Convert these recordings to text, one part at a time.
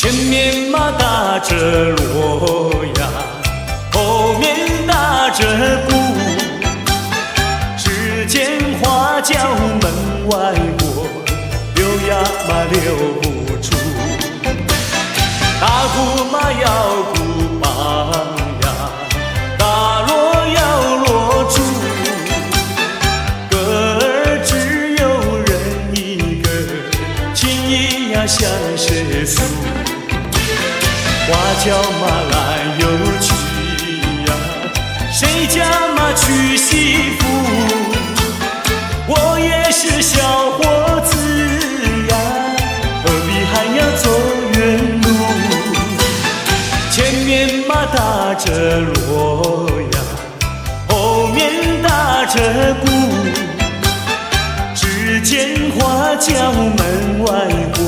前面马打着锣呀，后面打着鼓，只见花轿门外过，溜呀嘛溜不出。大鼓嘛要鼓棒呀，大锣要锣杵，歌儿只有人一个，情意呀像是诉。花轿嘛来又去呀，谁家嘛娶媳妇？我也是小伙子呀，何必还要走远路？前面嘛打着锣呀，后面打着鼓，只见花轿门外过，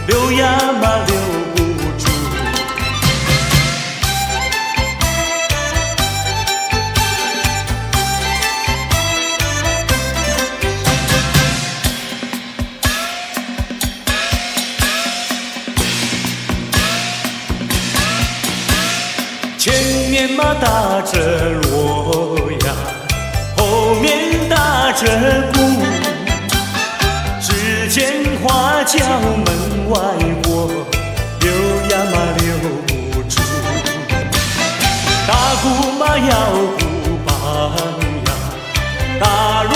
溜呀嘛溜不住。前面嘛打着锣呀，后面打着鼓，只见花轿门外过，溜呀嘛溜不住。大鼓嘛要鼓棒呀，大锣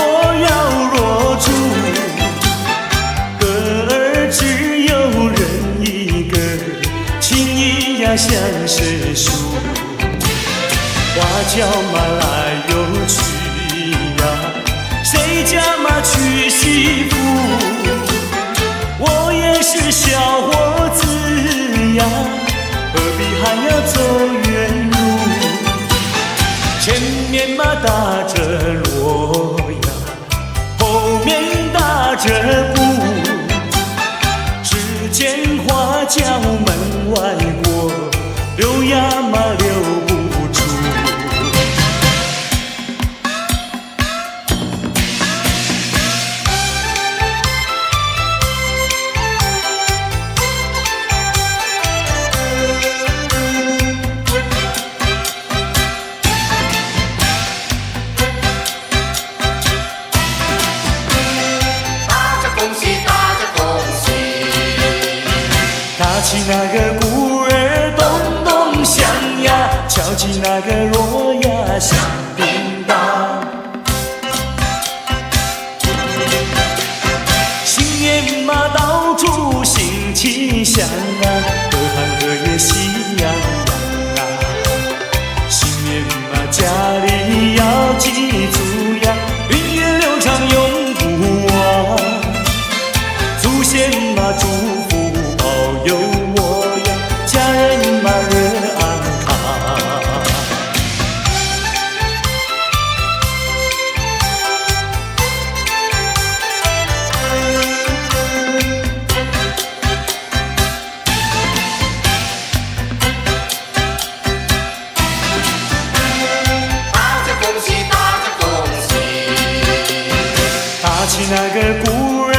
要锣杵，歌儿只有人一个，情意呀像是树。花轿嘛来又去呀，谁家嘛娶媳妇？我也是小伙子呀，何必还要走远路？前面嘛打着锣呀，后面打着鼓，只见花轿门外过，溜呀嘛溜不住。打起那个鼓儿咚咚响呀，敲起那个锣呀响叮当。新年嘛到处欣气象啊，各行各业喜洋洋啊。新年嘛家里要记住呀，运源流畅永不忘。祖先嘛祝福保佑我呀，家人嘛人安康。大家恭喜，大家恭喜！打起那个鼓儿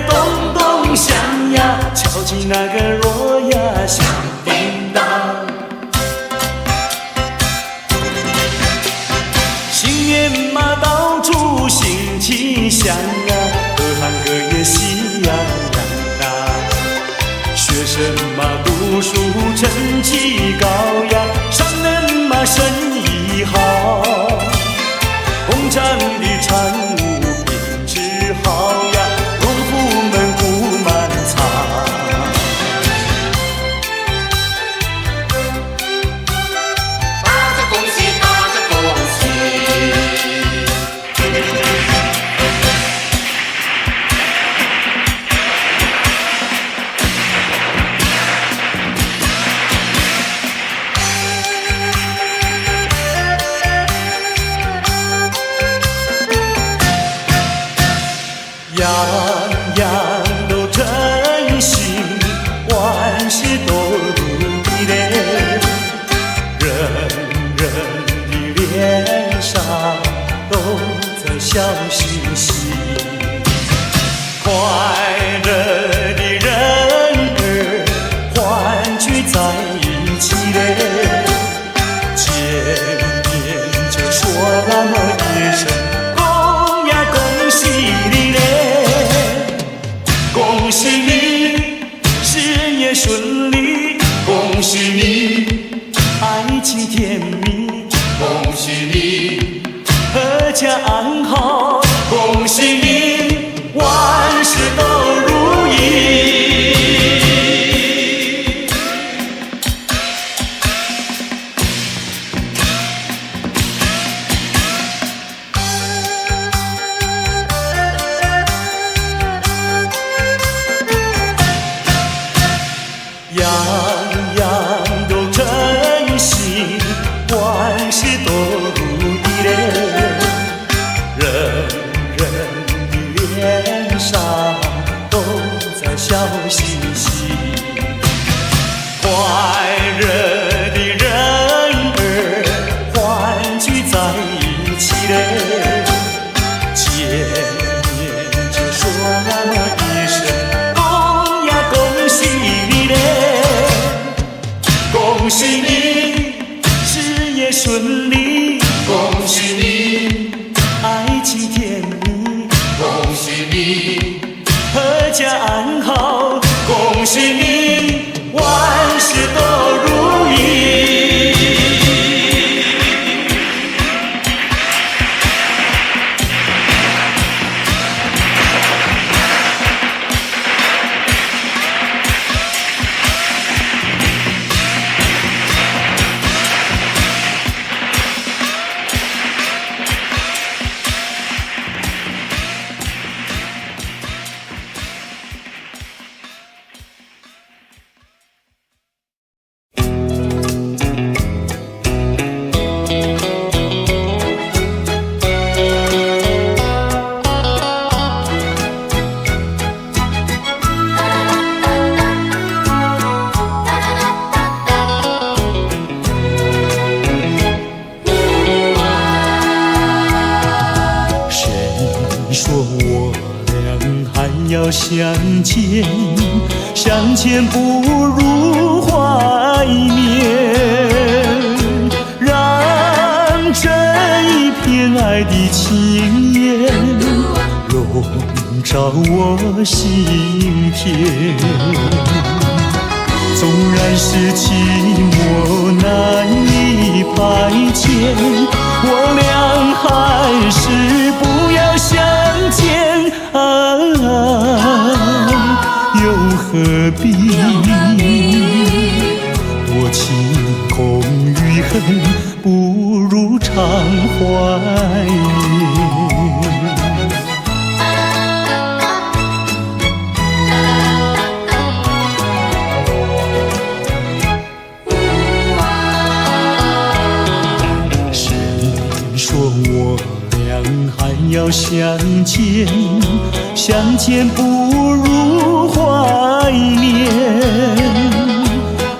咚咚响呀，敲起那个锣呀响叮当。新年嘛到处欣气象啊，各行各业喜洋洋啊。学生嘛读书成绩高呀，商人嘛生意好，工厂的产物品质好呀，农夫们不满仓。大家恭喜，大家恭喜！样样都称心，万事都如意嘞。人人的脸上都在笑嘻嘻，快乐的人儿欢业顺利，恭喜你，爱情甜蜜，恭喜你，阖家安好，恭喜你，万事都如意。样样都称心，万事都如意嘞。人人的脸上都在笑嘻嘻，快乐的人儿欢聚在一起嘞。见面就说那么一声，恭呀恭喜你嘞！恭喜你，事业顺利，恭喜你，爱情甜蜜，恭喜你，阖家安好，恭喜你，万事都如意。要相见，相见不如怀念，让这一片爱的情缘笼罩我心田。纵然是寂寞难以排遣，我俩还是不要相见啊，又何必多情空余恨，不如常怀念。我俩还要相见，相见不如怀念，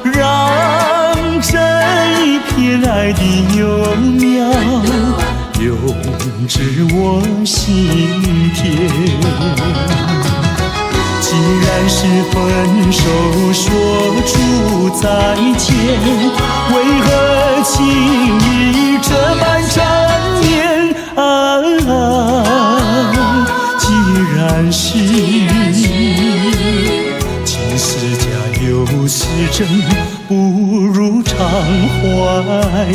让这一片爱的幼苗永植我心田。既然是分手说出再见，为何情意这般缠绵啊？既然是情是假又是真，不如常怀念。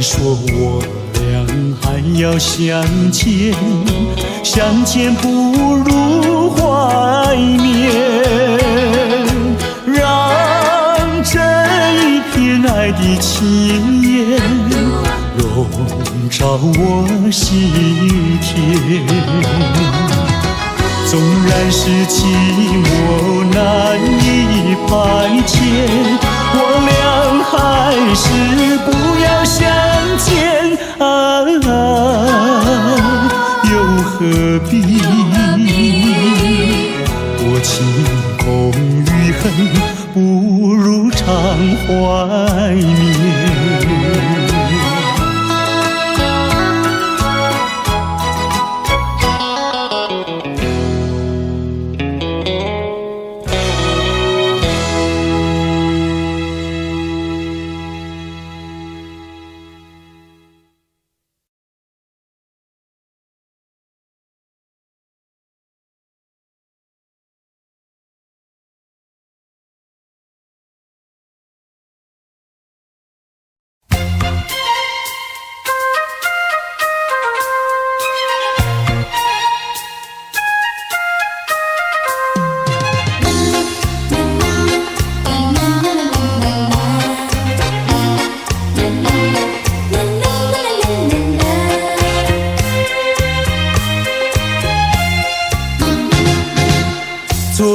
说我俩还要相见，相见不如怀念，让这一片爱的情缘笼罩我心田。纵然是寂寞难以排遣，我俩还是不要相见啊，又何必多情空余恨，不如常怀念。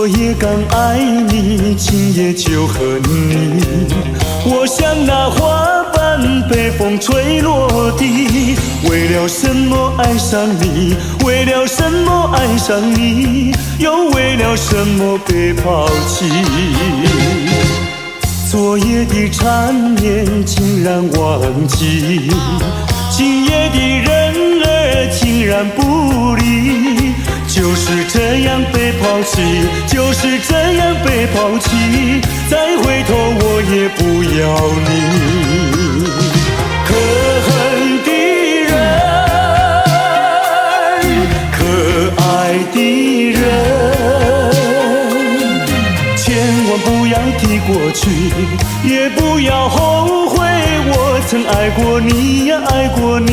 昨夜刚爱你，今夜就恨你。我像那花瓣被风吹落地，为了什么爱上你？为了什么爱上你？又为了什么被抛弃？昨夜的缠绵竟然忘记，今夜的人儿竟然不理。就是这样被抛弃，就是这样被抛弃，再回头我也不要你。可恨的人，可爱的人，千万不要提过去，也不要后悔我曾爱过你呀，爱过你。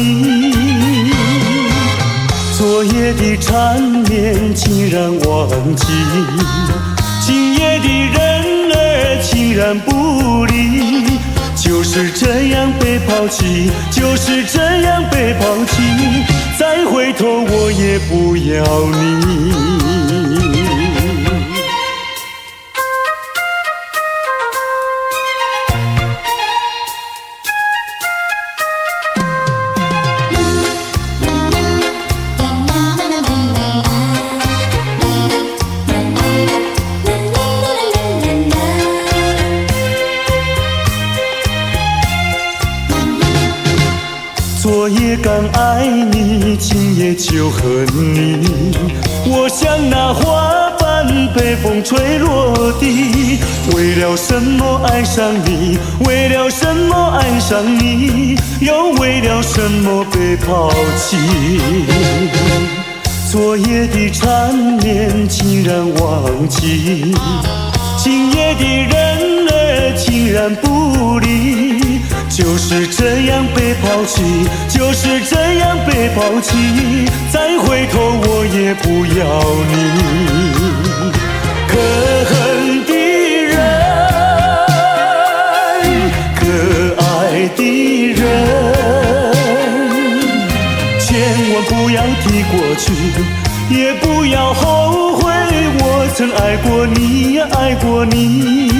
昨夜的缠绵竟然忘记，今夜的人儿竟然不理。就是这样被抛弃，就是这样被抛弃，再回头我也不要你。昨夜刚爱你，今夜就恨你。我像那花瓣被风吹落地，为了什么爱上你？为了什么爱上你？又为了什么被抛弃？昨夜的缠绵竟然忘记，今夜的人儿竟然不理。就是这样被抛弃，就是这样被抛弃，再回头我也不要你。可恨的人，可爱的人，千万不要提过去，也不要后悔我曾爱过你呀，爱过你。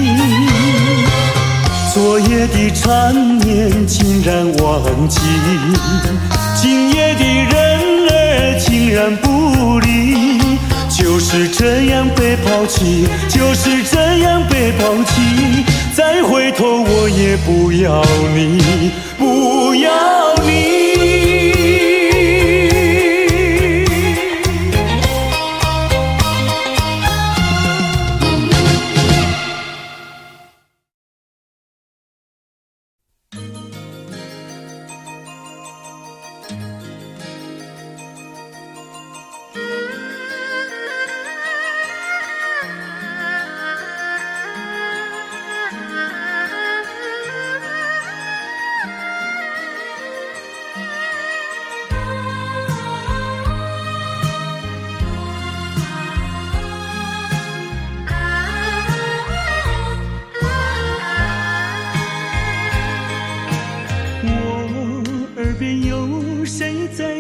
昨夜的缠绵竟然忘记，今夜的人儿竟然不理。就是这样被抛弃，就是这样被抛弃，再回头我也不要你，不要你。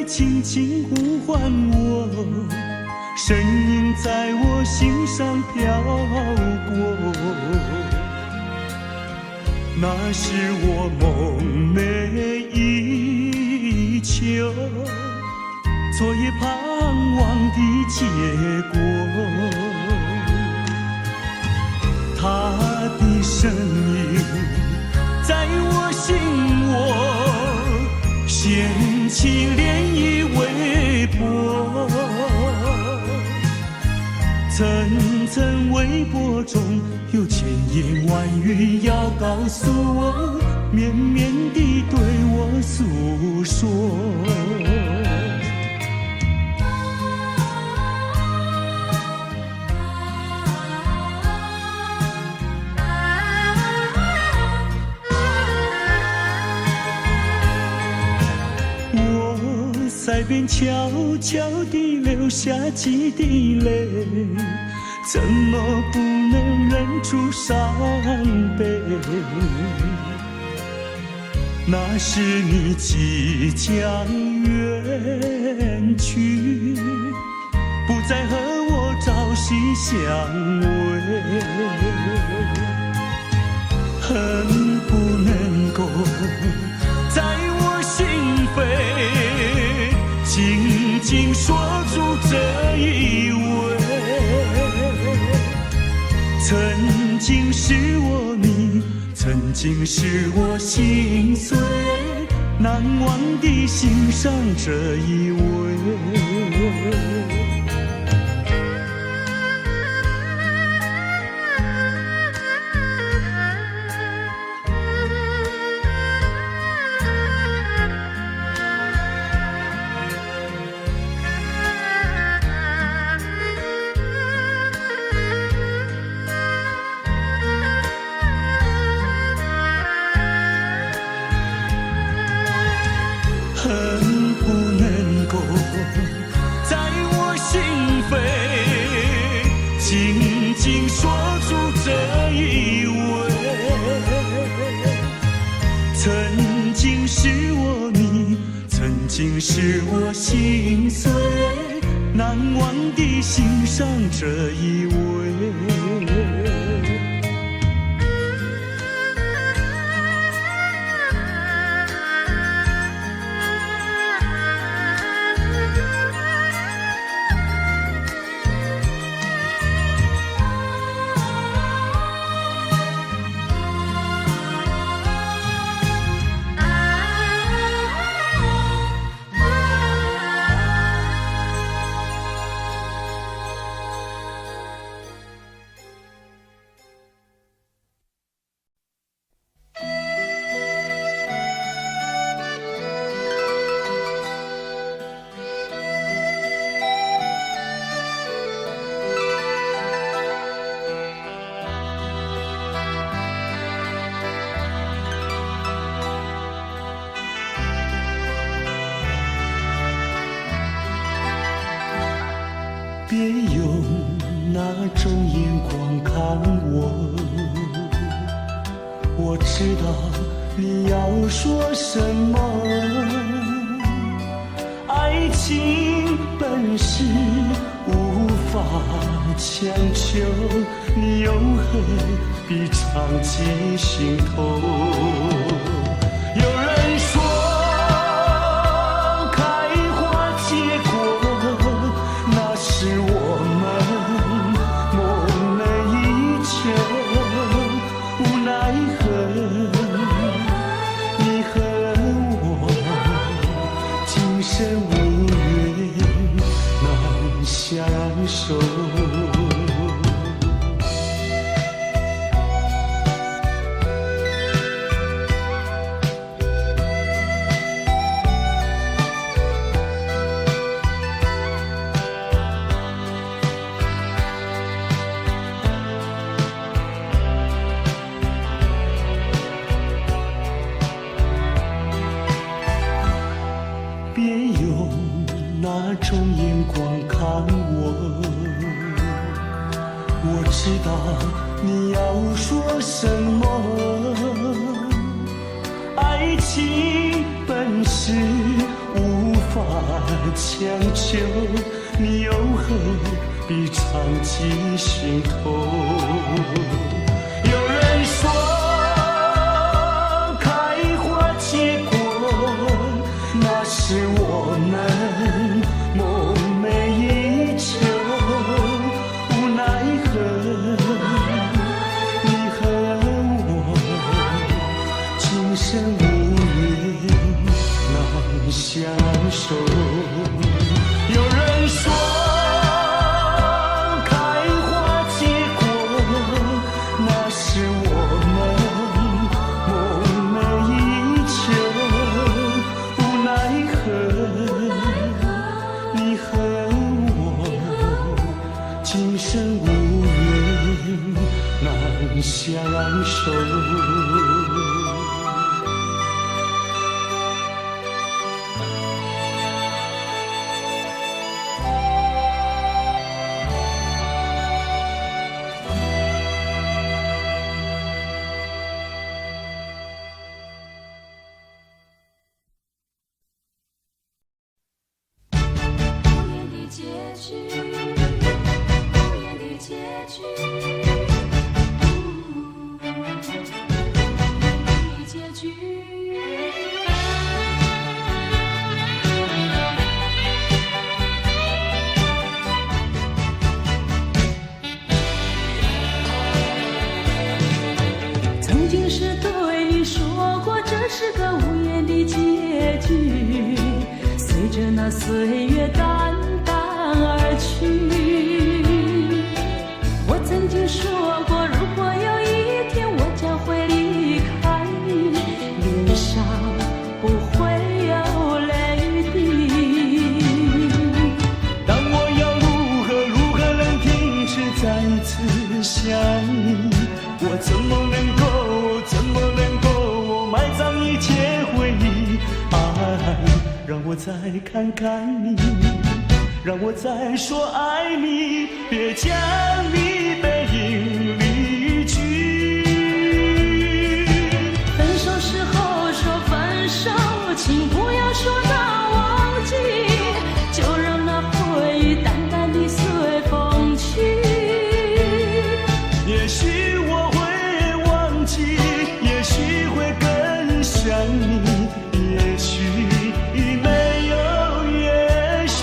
轻轻呼唤我，声音在我心上飘过，那是我梦寐以求，昨夜盼望的结果。他的声音在我心窝，掀起涟漪微波，层层微波中有千言万语要告诉我，绵绵地对我诉说。在边悄悄地流下几滴泪，怎么不能忍住伤悲？那是你即将远去，不再和我朝夕息相偎，恨不能够在我心扉紧紧锁住这一位。曾经是我你，曾经是我心碎，难忘地欣赏这一位。恨不能够在我心扉紧紧锁住这一位。曾经是我你，曾经是我心碎，难忘地欣赏这一位。别用那种眼光看我，我知道你要说什么。爱情本是无法强求，你又何必藏进心头？有人说相守，别用那种眼光看我，我知道你要说什么。爱情本是无法强求，你又何必藏进心头？有人说开花结果，那是我们梦寐以求，无奈何你和我今生无缘难相守。有人说开花结果，那是我们梦寐以求，无奈何你和我今生无缘难相守。局。结局。曾经是对你说过，这是个无言的结局，随着那岁月淡淡而去。我曾经说过，如果有一天我将会离开你，脸上不会有泪滴。但我要如何能停止再次想你？我怎么能够埋葬一切回忆？爱，让我再看看你，让我再说爱你，别将你背影离去。分手时候说分手，请不要说那忘记，就让那回忆淡淡地随风去。也许我会忘记，也许会更想你，也许没有也许。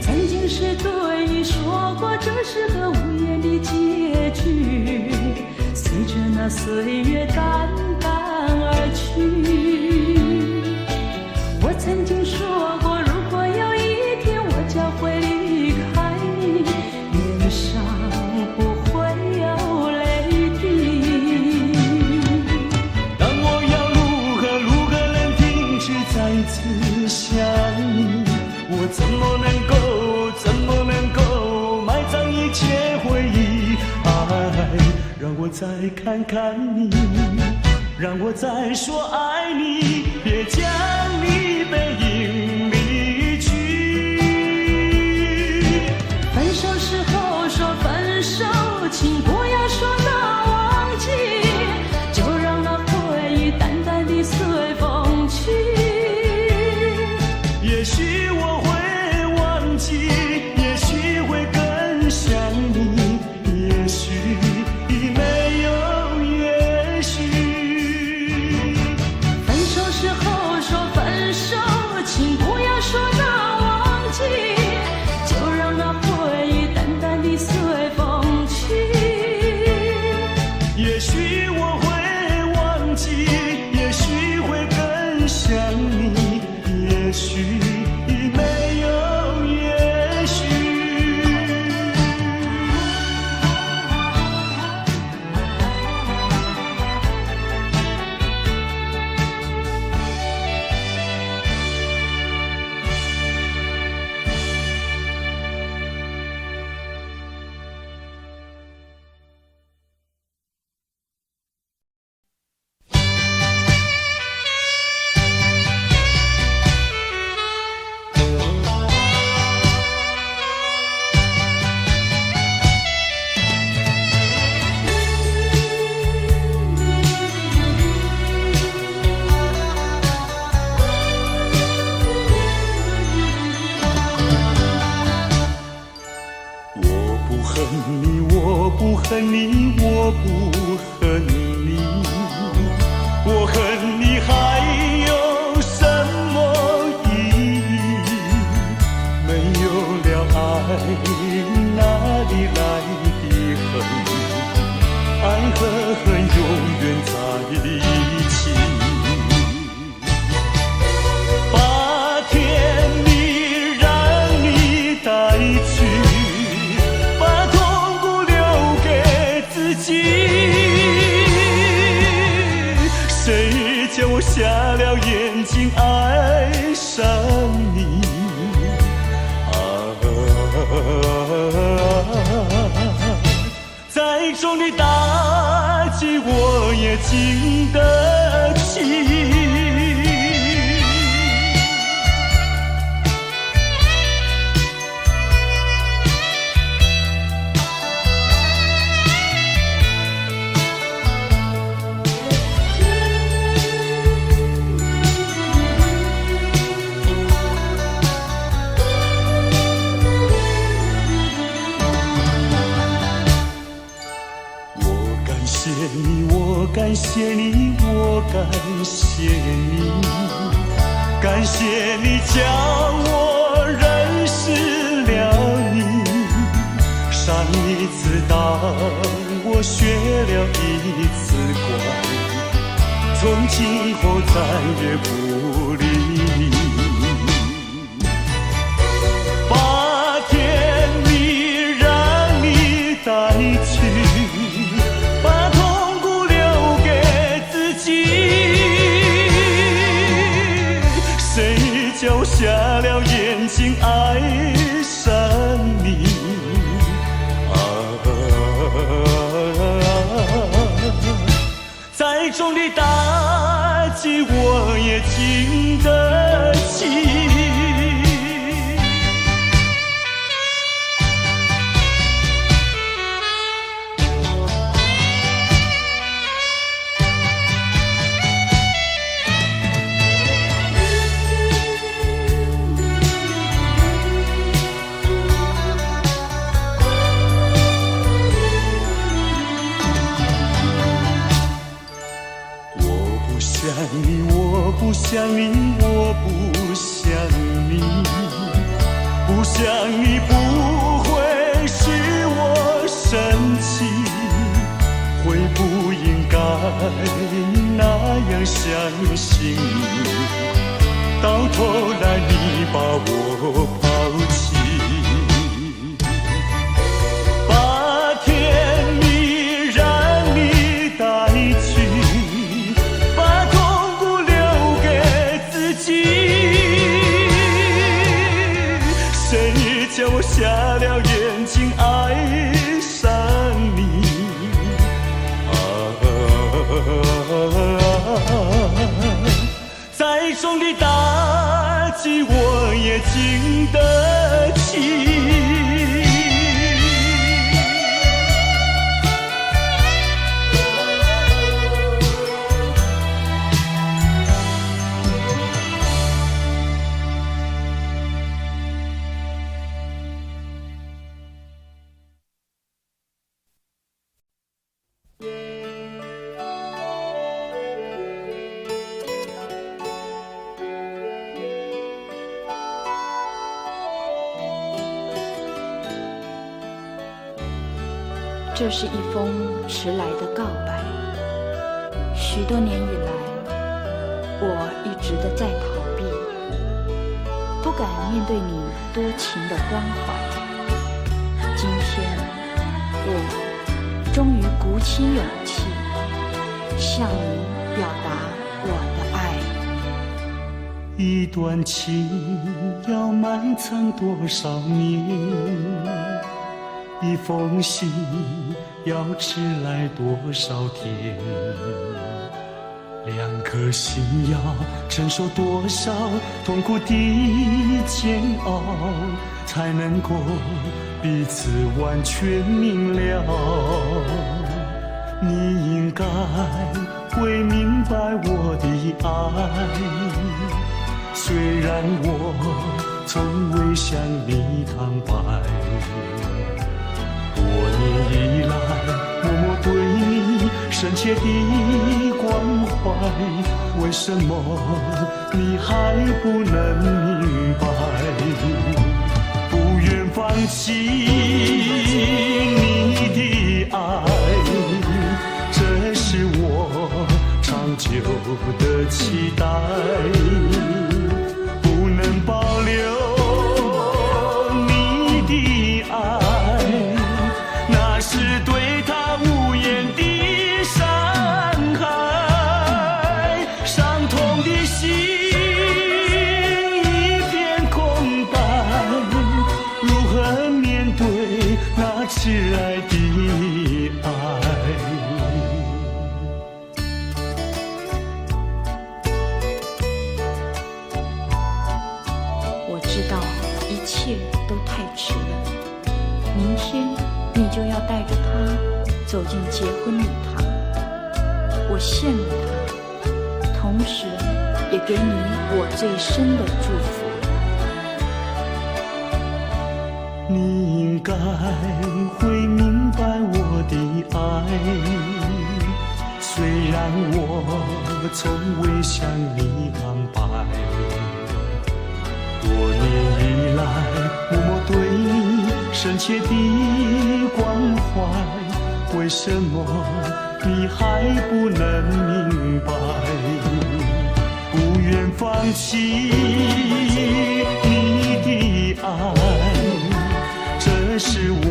曾经是对你说过，这是个无言的结局，随着那岁月淡淡而去。我曾经说过，如果有一天我将会离开你，脸上不会有泪滴。但我要如何能停止再次想你？我怎么能够埋葬一切回忆？爱，让我再看看你，让我再说爱你，别将你背影离去。分手时候说分手，请不要说那忘记，就让那回忆淡淡地随风去。也许我会忘记，也许会更想你，也许没有也许。分手时候说分手，请不要说那忘记，就让那回忆淡淡地随风去。也许我会忘记，也许会更想你，也许没有也许。我不恨你，我不恨你，我恨你还有什么意义？没有了爱，哪里来的恨？爱和恨永远在一起。把甜蜜让你带去，把痛苦留给自己。谁叫我瞎了眼睛爱上你？在重的大击我也经得起。感谢你，我感谢你，感谢你教我认识了你。上一次当我学了一次乖，从今后再也不理你。把甜蜜让你带去。掉下了眼睛爱上你再重的打击我也经得起。我不想你，我不想你，不想你不会使我生气，会不应该那样相信你，到头来你把我抛弃。把甜蜜让你带去，谁叫我瞎了眼睛爱上你再重的打击我也经得起。这是一封迟来的告白，许多年以来，我一直的在逃避，不敢面对你多情的关怀。今天，我终于鼓起勇气，向你表达我的爱。一段情要埋藏多少年？一封信要迟来多少天？两颗心要承受多少痛苦的煎熬，才能够彼此完全明了？你应该会明白我的爱，虽然我从未向你坦白。多年以来，默默对你深切的关怀，为什么你还不能明白？不愿放弃你的爱，这是我长久的期待，不能保留你的爱，那是对他无言的伤害，伤痛的心一片空白，如何面对那挚爱的爱？就要带着他走进结婚礼堂。我羡慕他，同时也给你我最深的祝福。你应该会明白我的爱，虽然我从未向你坦白，多年以来默默对你深切的关怀，为什么你还不能明白？不愿放弃你的爱，这是我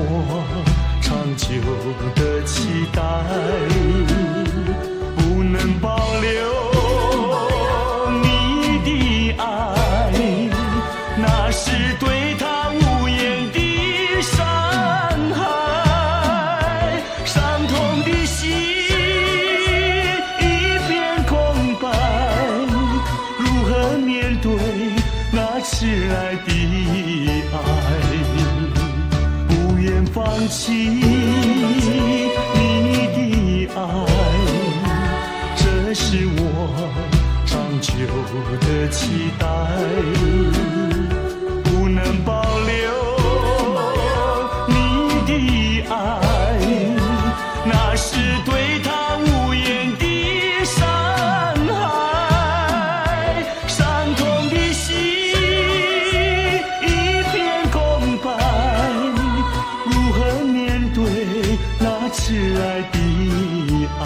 长久的期待，不能保留你的爱，那是对他无言的伤害，伤痛的心一片空白，如何面对那迟来的爱？不愿放弃你的爱，这是我长久的期待，不能保留你的爱，那是对他无言的伤害，伤痛的心一片空白，如何面对那迟来的爱？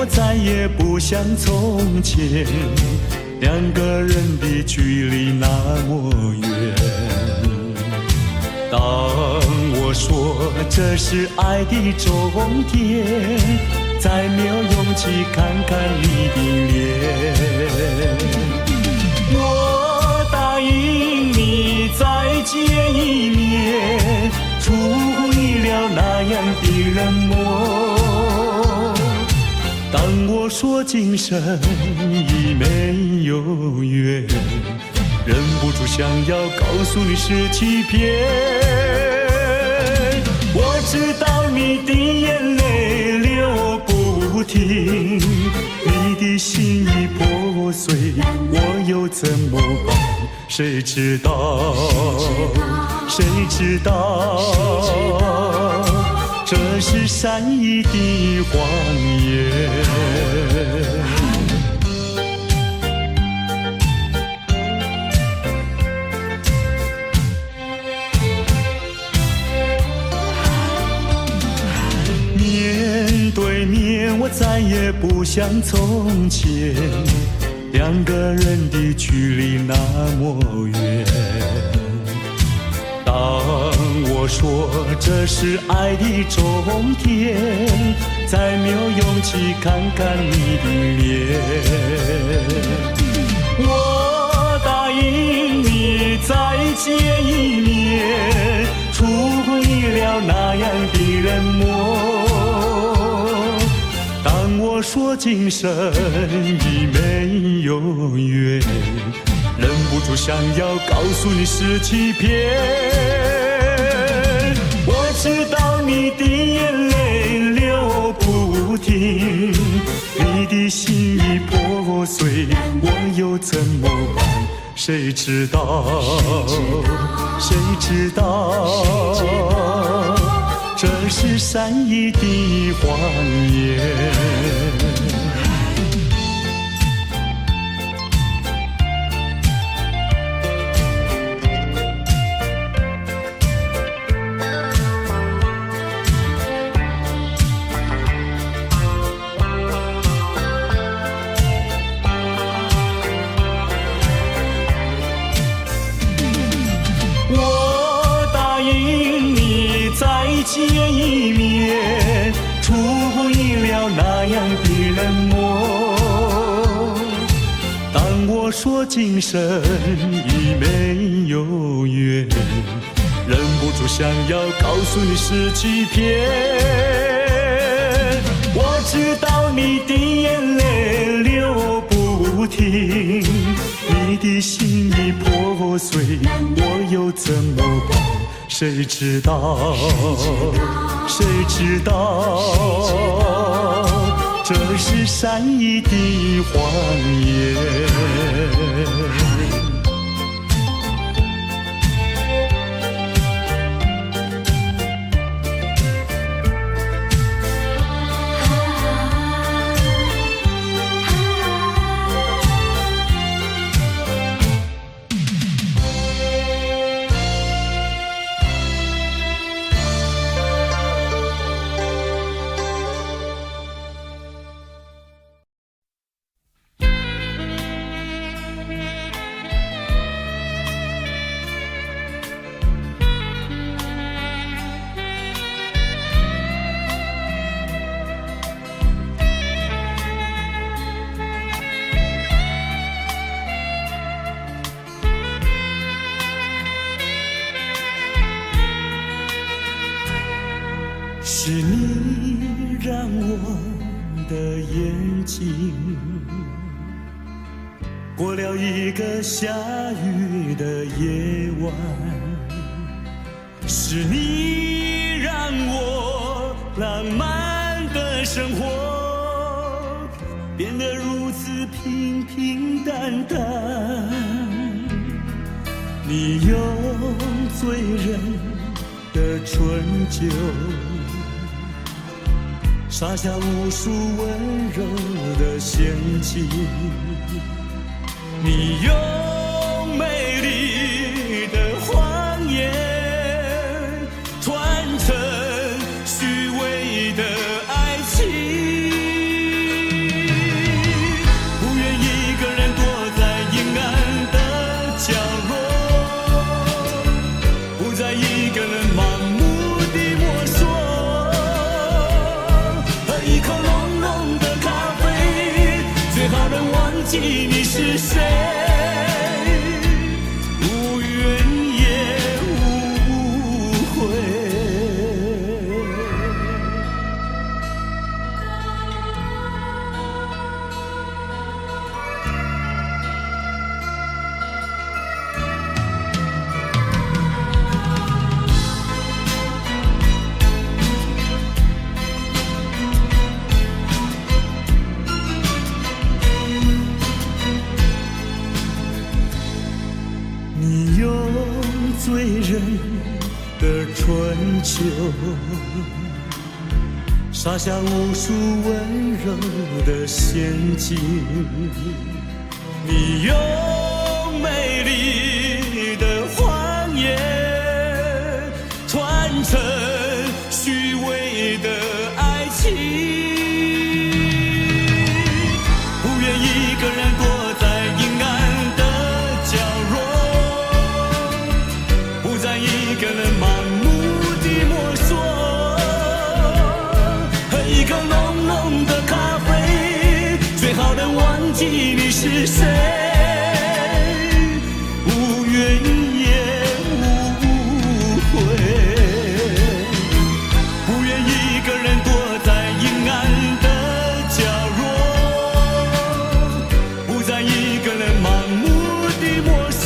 我再也不像从前，两个人的距离那么远。当我说这是爱的终点，再没有勇气看看你的脸。我答应你再见一面，出乎意料那样的冷漠。当我说今生已没有缘，忍不住想要告诉你是欺骗。我知道你的眼泪流不停，你的心已破碎，我又怎么办？谁知道？谁知道？这是善意的谎言。面对面，我再也不像从前，两个人的距离那么远。当我说这是爱的终点，再没有勇气看看你的脸。我答应你再见一面，出乎意料那样的冷漠。当我说今生已没有缘，忍不住想要告诉你是欺骗。我知道你的眼泪流不停，你的心已破碎，我又怎么办？谁知道？谁知道？这是善意的谎言。你了那样的冷漠。当我说今生已没有缘，忍不住想要告诉你是欺骗。我知道你的眼泪流不停，你的心已破碎，我又怎么办？谁知道？谁知道？这是善意的谎言。是你让我的眼睛过了一个下雨的夜晚，是你让我浪漫的生活变得如此平平淡淡。你用醉人的春酒撒下无数温柔的陷阱，你用美丽的谎言传成虚伪的爱情。不愿一个人躲在阴暗的角落，不再一个人盲目地摸索。一口浓浓的咖啡，最好能忘记你是谁，无怨也无悔。你用醉人的春秋撒下无数温柔的陷阱，你用美丽的谎言传成虚伪的爱情。不愿一个人躲在阴暗的角落，不再一个人盲目地摸索。喝一口浓浓的咖啡，最好能忘记你是谁，无怨也无悔。不愿一个人躲在阴暗的角落，不再一个人盲目地摸索。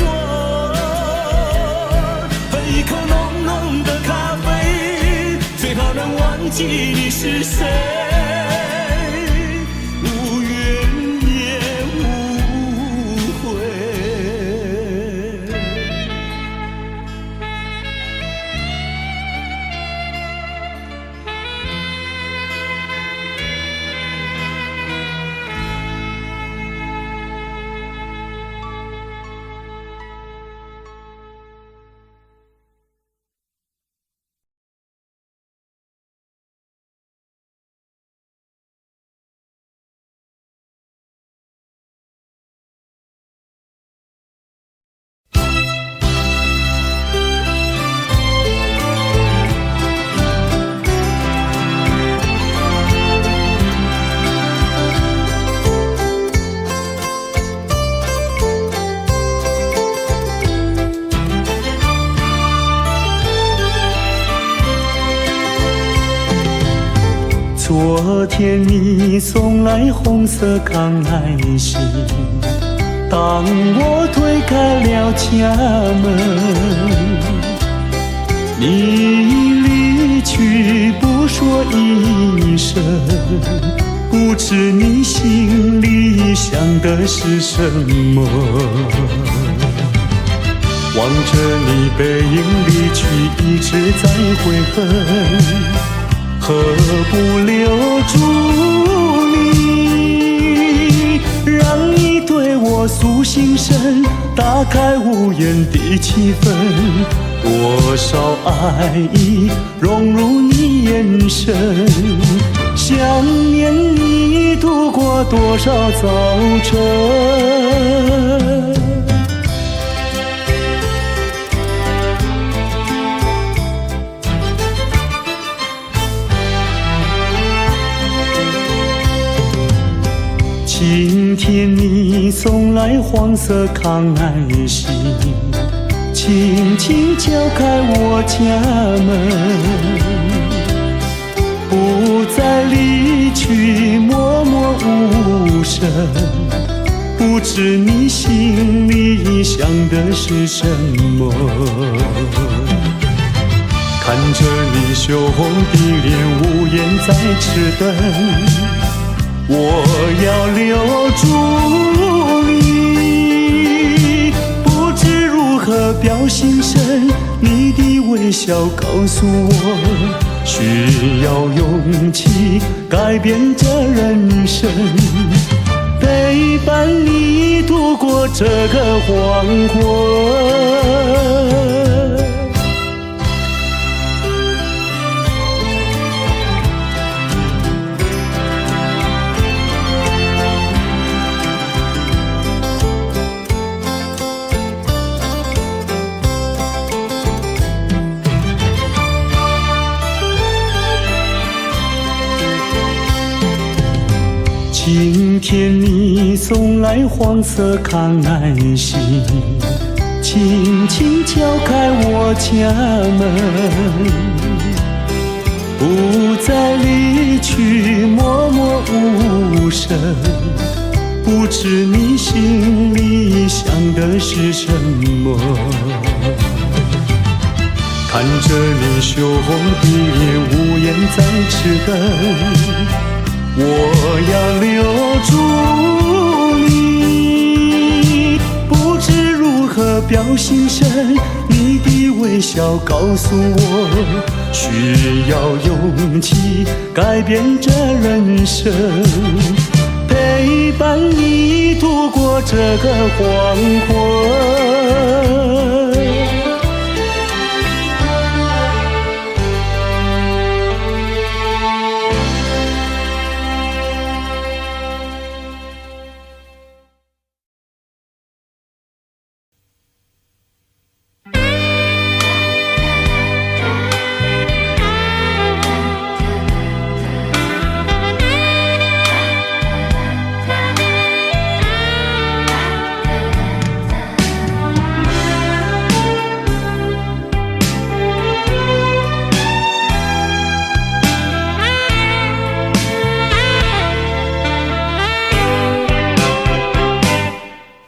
喝一口浓浓的咖啡，最好能忘记你是谁。昨天你送来红色康乃馨，当我推开了家门，你离去不说一声，不知你心里想的是什么。望着你背影离去，一直在悔恨，何不留住你，让你对我诉心声，打开无言的气氛，多少爱意融入你眼神，想念你度过多少早晨。今天你送来黄色康乃馨，轻轻敲开我家门，不再离去，默默无声，不知你心里想的是什么。看着你羞红的脸，无言在痴等，我要留住你，不知如何表心声，你的微笑告诉我，需要勇气改变这人生，陪伴你度过这个黄昏。今天你送来黄色康乃馨，轻轻敲开我家门，不再离去，默默无声，不知你心里想的是什么。看着你羞红的脸，无言在痴等，我要留住你，不知如何表心声，你的微笑告诉我，需要勇气改变这人生，陪伴你度过这个黄昏。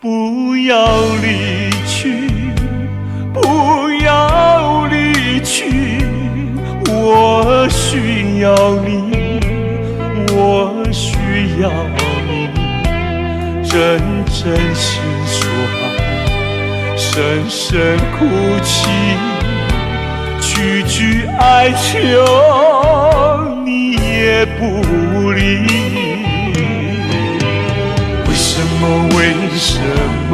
不要离去，不要离去，我需要你，我需要你，真真心说爱，深深哭泣，句句哀求，你也不理。为什么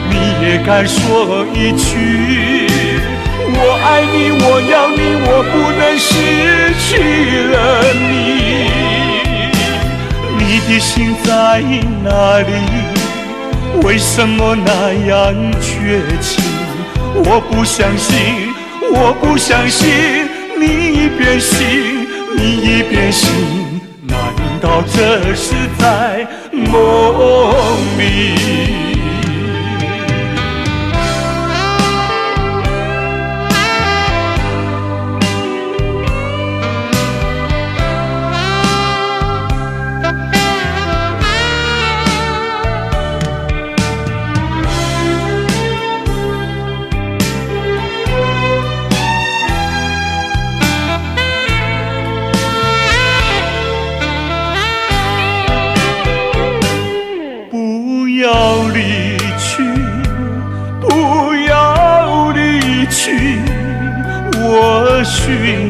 你也该说一句，我爱你，我要你，我不能失去了你。你的心在哪里？为什么那样绝情？我不相信，我不相信，你已变心，你已变心。难道这是在梦里？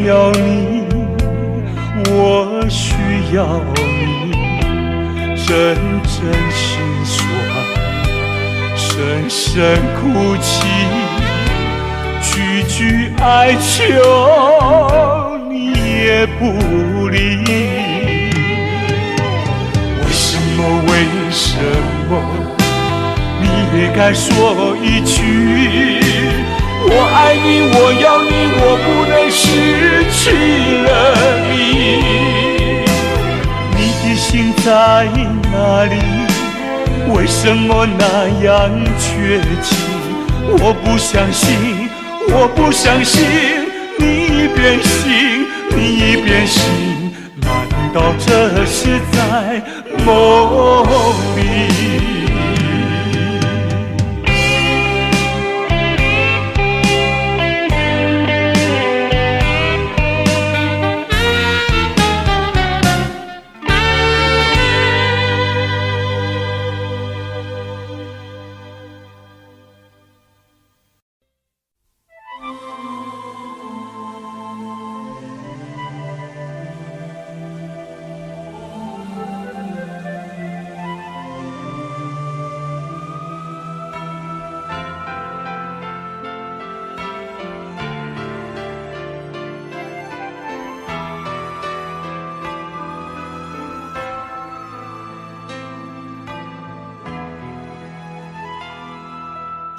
要你，我需要你，阵阵心酸，声声哭泣，句句哀求，你也不理。为什么你也该说一句我爱你，我要你，我不能失去了你。你的心在哪里？为什么那样绝情？我不相信，我不相信你变心，你变心，难道这是在梦里？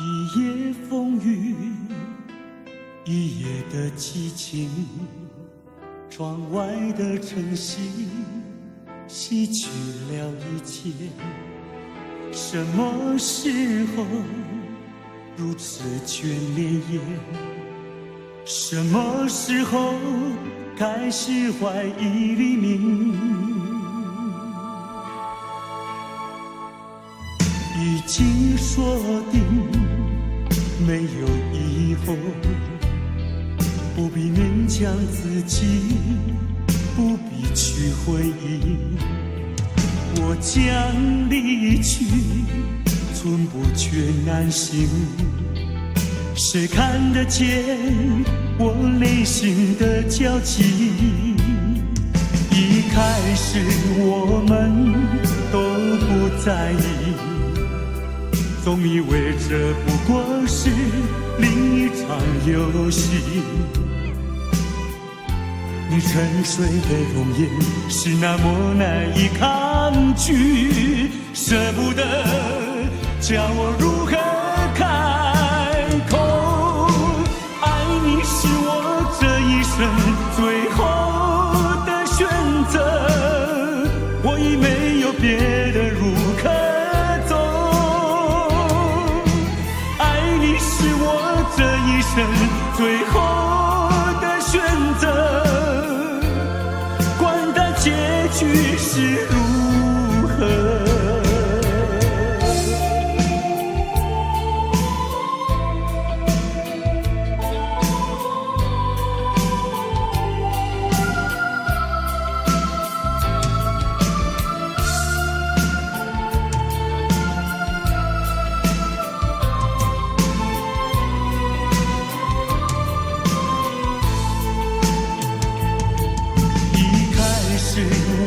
一夜风雨，一夜的激情，窗外的晨曦洗去了一切。什么时候如此眷恋夜？什么时候开始怀疑黎明？已经说定没有以后，不必勉强自己，不必去回忆。我将离去，寸步却难行。谁看得见我内心的焦急？一开始我们都不在意，总以为这不过是另一场游戏。你沉睡的容颜是那么难以抗拒，舍不得叫我如何开口。爱你是我这一生最后的选择，我已没有别的路可走。爱你是我这一生最后的选择，结局是如何？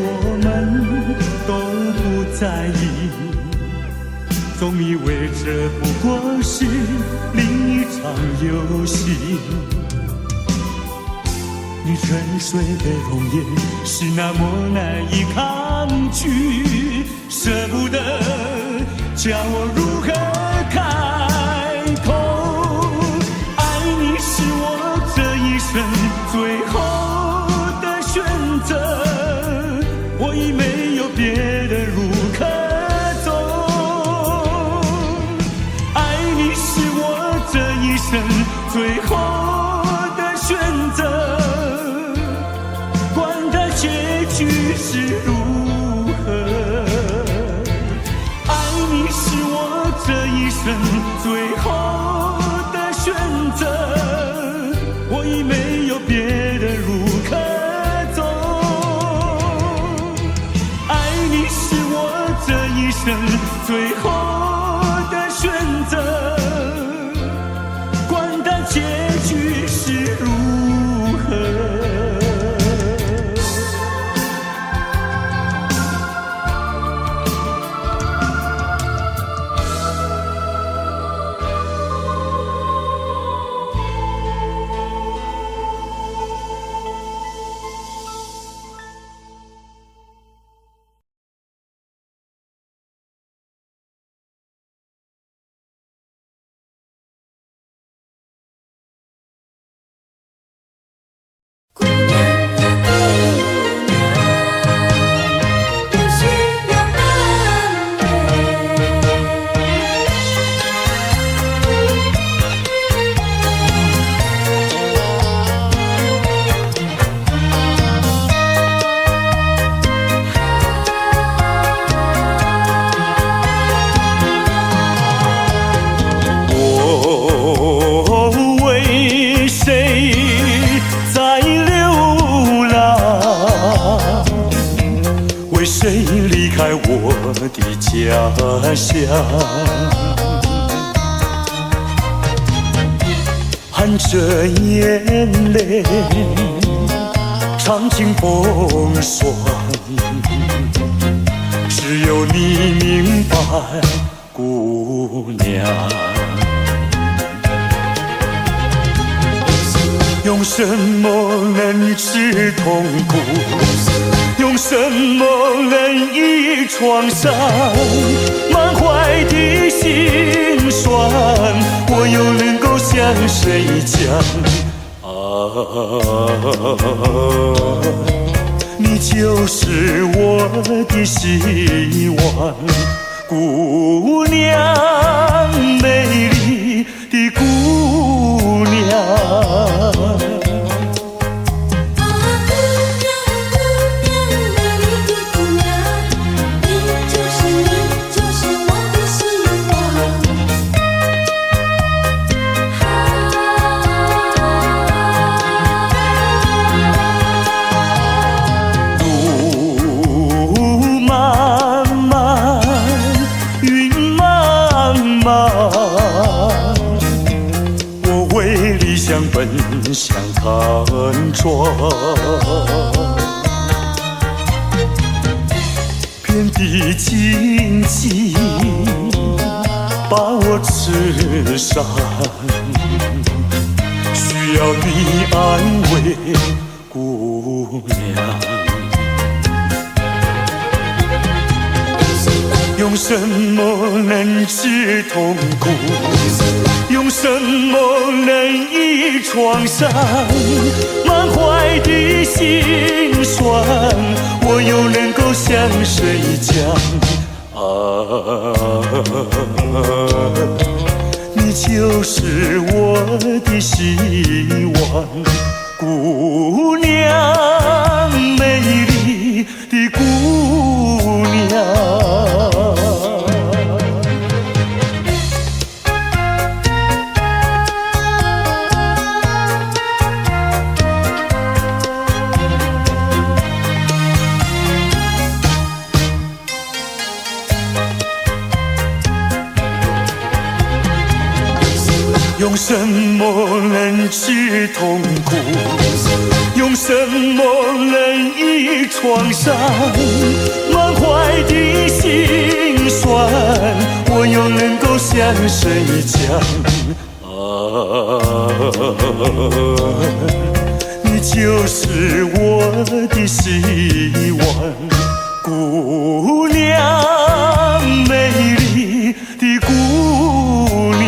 我们都不在意，总以为这不过是另一场游戏。你沉睡的容颜是那么难以抗拒，舍不得叫我如何开口。爱你是我这一生最后的选择，我已没有别的路可走。爱你是我这一生最后的选择，管它结局是如何。爱你是我这一生最后的选择，我已没有别的路可走。这一生最后的选择，管它结局是如何。为谁离开我的家乡？含着眼泪，尝尽风霜，只有你明白，姑娘。用什么能治痛苦？用什么能医创伤？满怀的心酸，我又能够向谁讲？你就是我的希望，姑娘，美丽的姑娘。奔向坎庄，遍地荆棘把我刺伤，需要你安慰，姑娘。用什么能治痛苦？用什么能医创伤？满怀的心酸，我又能够向谁讲？你就是我的希望，姑娘，美丽的姑娘。用什么能治痛苦？用什么能医创伤？满怀的心酸，我又能够向谁讲？你就是我的希望，姑娘，美丽的姑娘。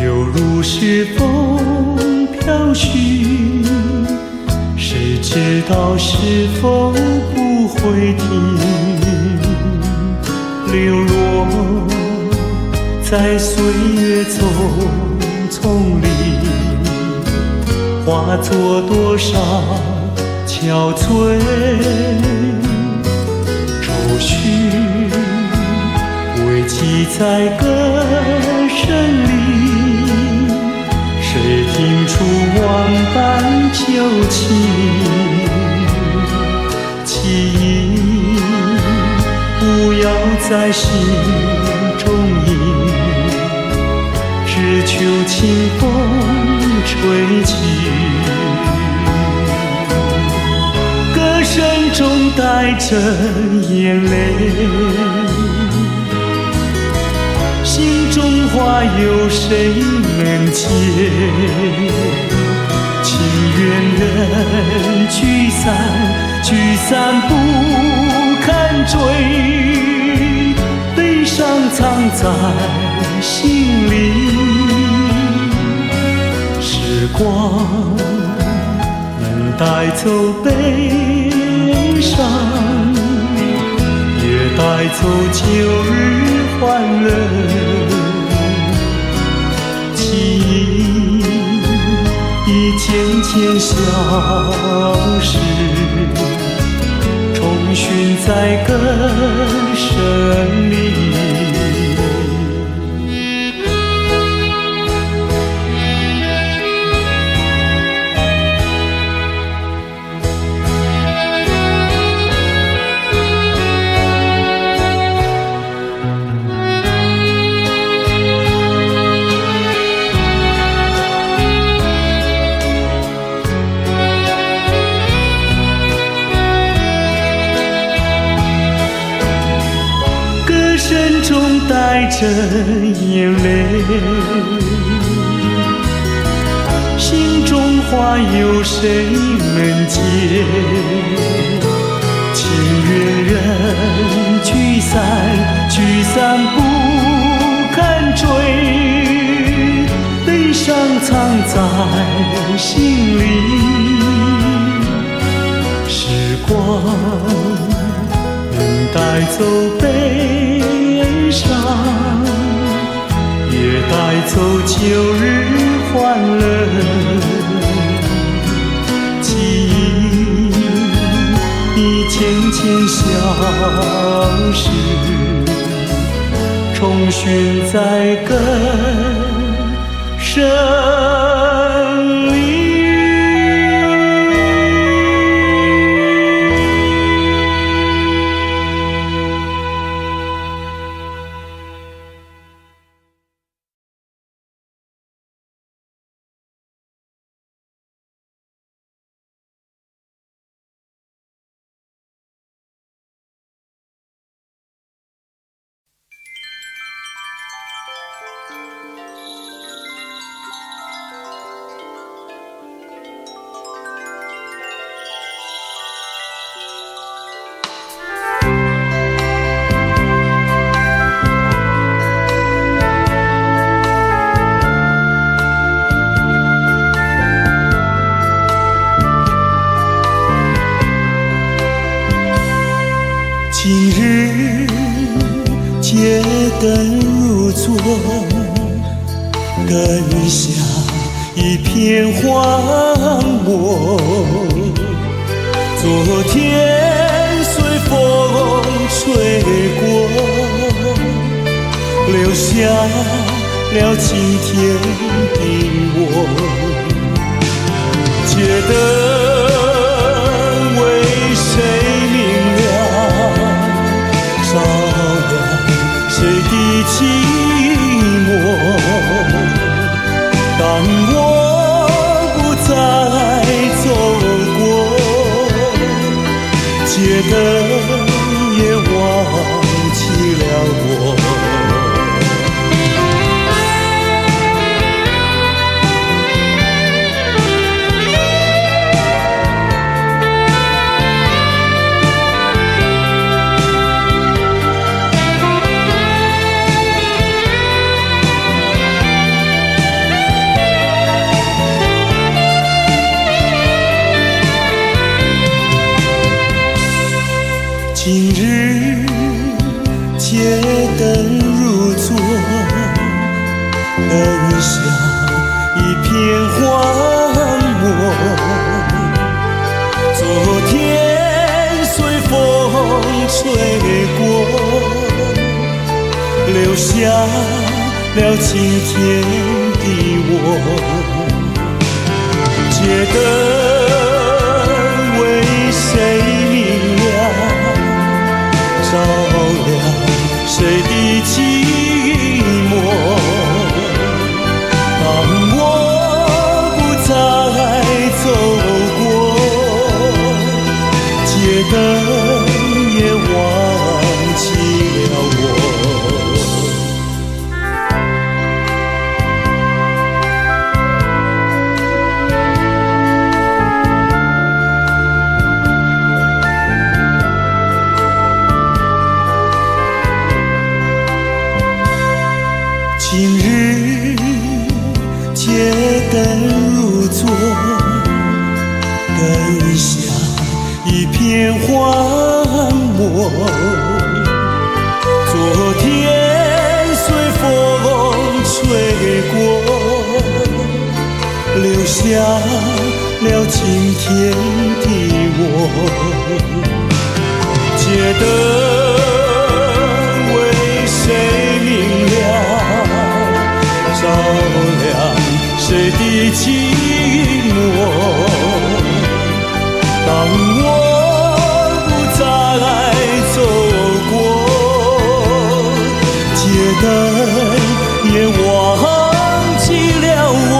犹如是风飘絮，谁知道是否不会停？流落在岁月匆匆里，化作多少憔悴愁绪，慰藉在歌声里。谁听出万般旧情？记忆不要在心中萦，只求清风吹起。歌声中带着眼泪，心中话有谁能解？情愿人聚散，聚散不堪追，悲伤藏在心里。时光能带走悲伤，也带走旧日欢乐。记忆已渐渐消失，重寻在歌声里。声中带着眼泪，心中话有谁能解？情愿人聚散，聚散不堪追，悲伤藏在心里。时光能带走悲伤，也带走旧日欢乐。记忆已渐渐消失，重寻在歌声里。今日街灯如昨，灯下一片荒漠。昨天随风吹过，留下了今天的我。街灯为谁明亮？照亮谁的寂寞？当我不再走过，街灯也忘记了我。今日街灯如昨，灯下一片荒漠。昨天随风吹过，留下了今天的我。街灯为谁明亮？照亮谁的寂寞？当我不再走过，街灯漠。昨天随风吹过，留下了今天的我。街灯为谁明亮？照亮谁的寂寞？当我不再走过，街灯也忘记了我。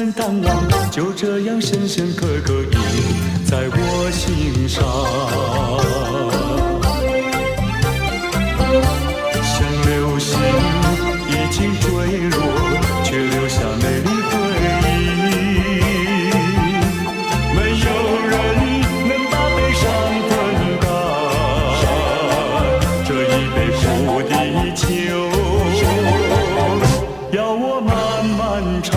曾淡忘，就这样深深刻刻印在我心上。像流星已经坠落，却留下美丽回忆。没有人能把悲伤分开，这一杯苦的酒，要我慢慢尝。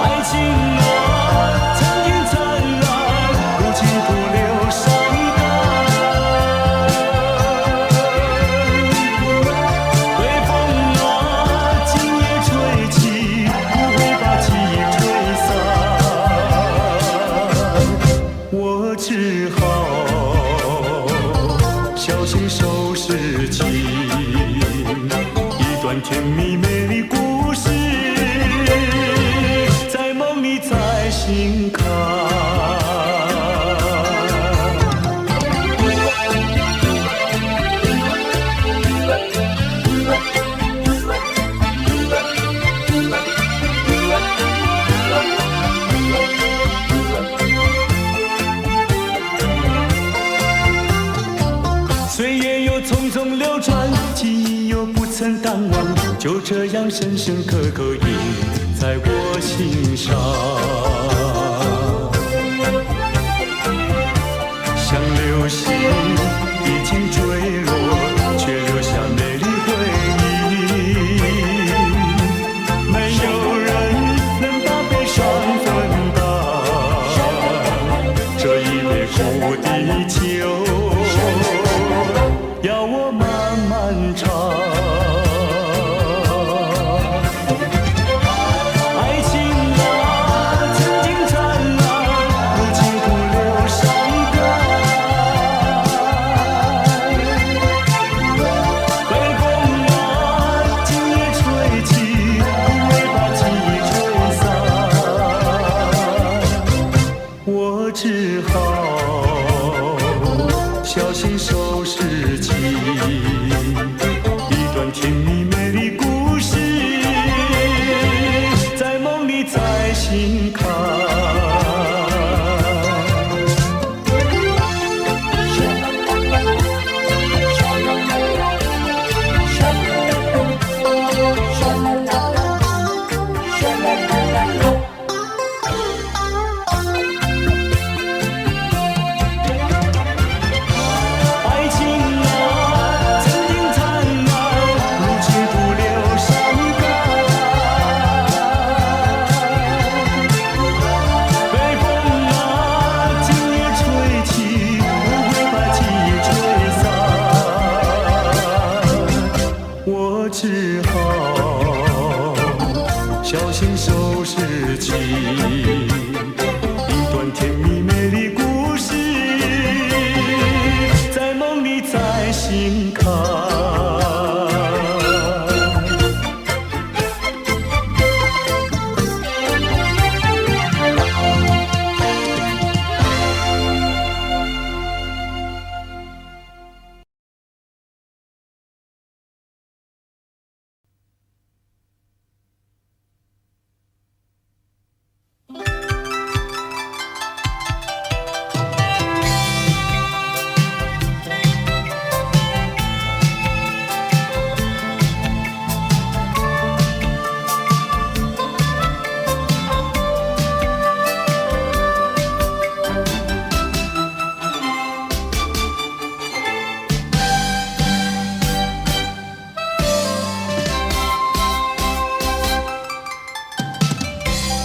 爱情啊，曾经灿烂，如今徒留伤感。微风啊，今夜吹起，不会把记忆吹散。我只好小心收拾起一段甜蜜美丽故事，在梦里再醒看。岁月又匆匆流转，记忆又不曾淡忘，就这样深深刻刻印在我心上。像流星已经坠落，却留下美丽回忆。没有人能把悲伤分担，这一杯苦的酒，要我慢慢尝。爱情啊，曾经灿烂，如今徒留伤感。微风啊，今夜吹起，不会把记忆吹散。我只好小心收拾起一段甜蜜美丽故事，在梦里再醒看。爱情啊，曾经灿烂，如今徒留伤感。微风啊，今夜吹起，不会把记忆吹散。我只好小心收拾起一段甜蜜美丽故事，在梦里再醒看。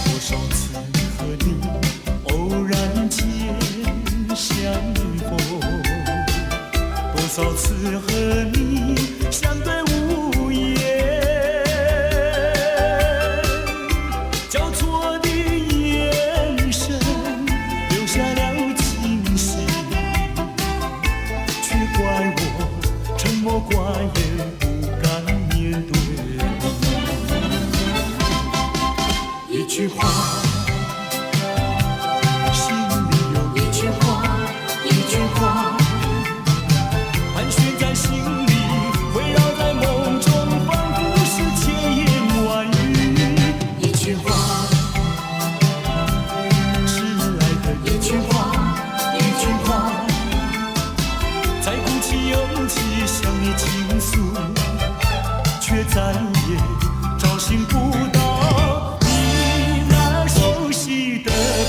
多少次和你偶然间相逢，多少次和你相对无言，交错的眼神留下了惊喜，却怪我沉默寡言，不敢面对。一句话，心里有一句话，一句话，盘旋在心里，围绕在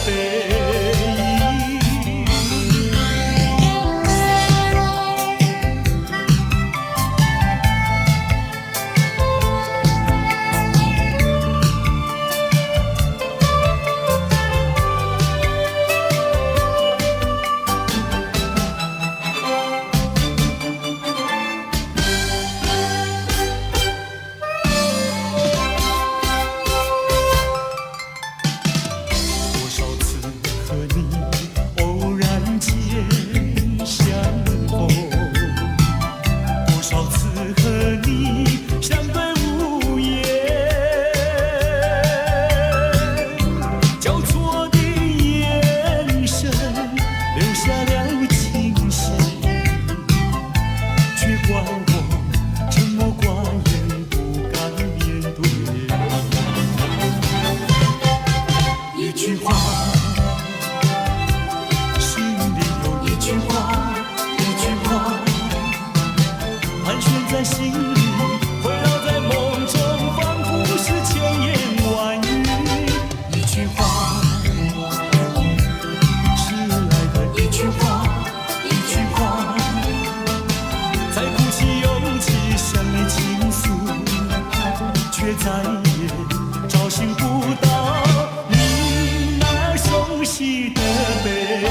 背影。多少次和你偶然间相逢，多少次和你相对无言，交错的眼神留下了情绪，却怪我沉默寡言，不敢面对。一句话，心里有一句话，一句话，盘旋在心里，围绕在梦中，仿佛是千言万语。一句话，迟来的一句话，一句话，再鼓起勇气向你倾诉，却再也找寻不到你那熟悉的背影。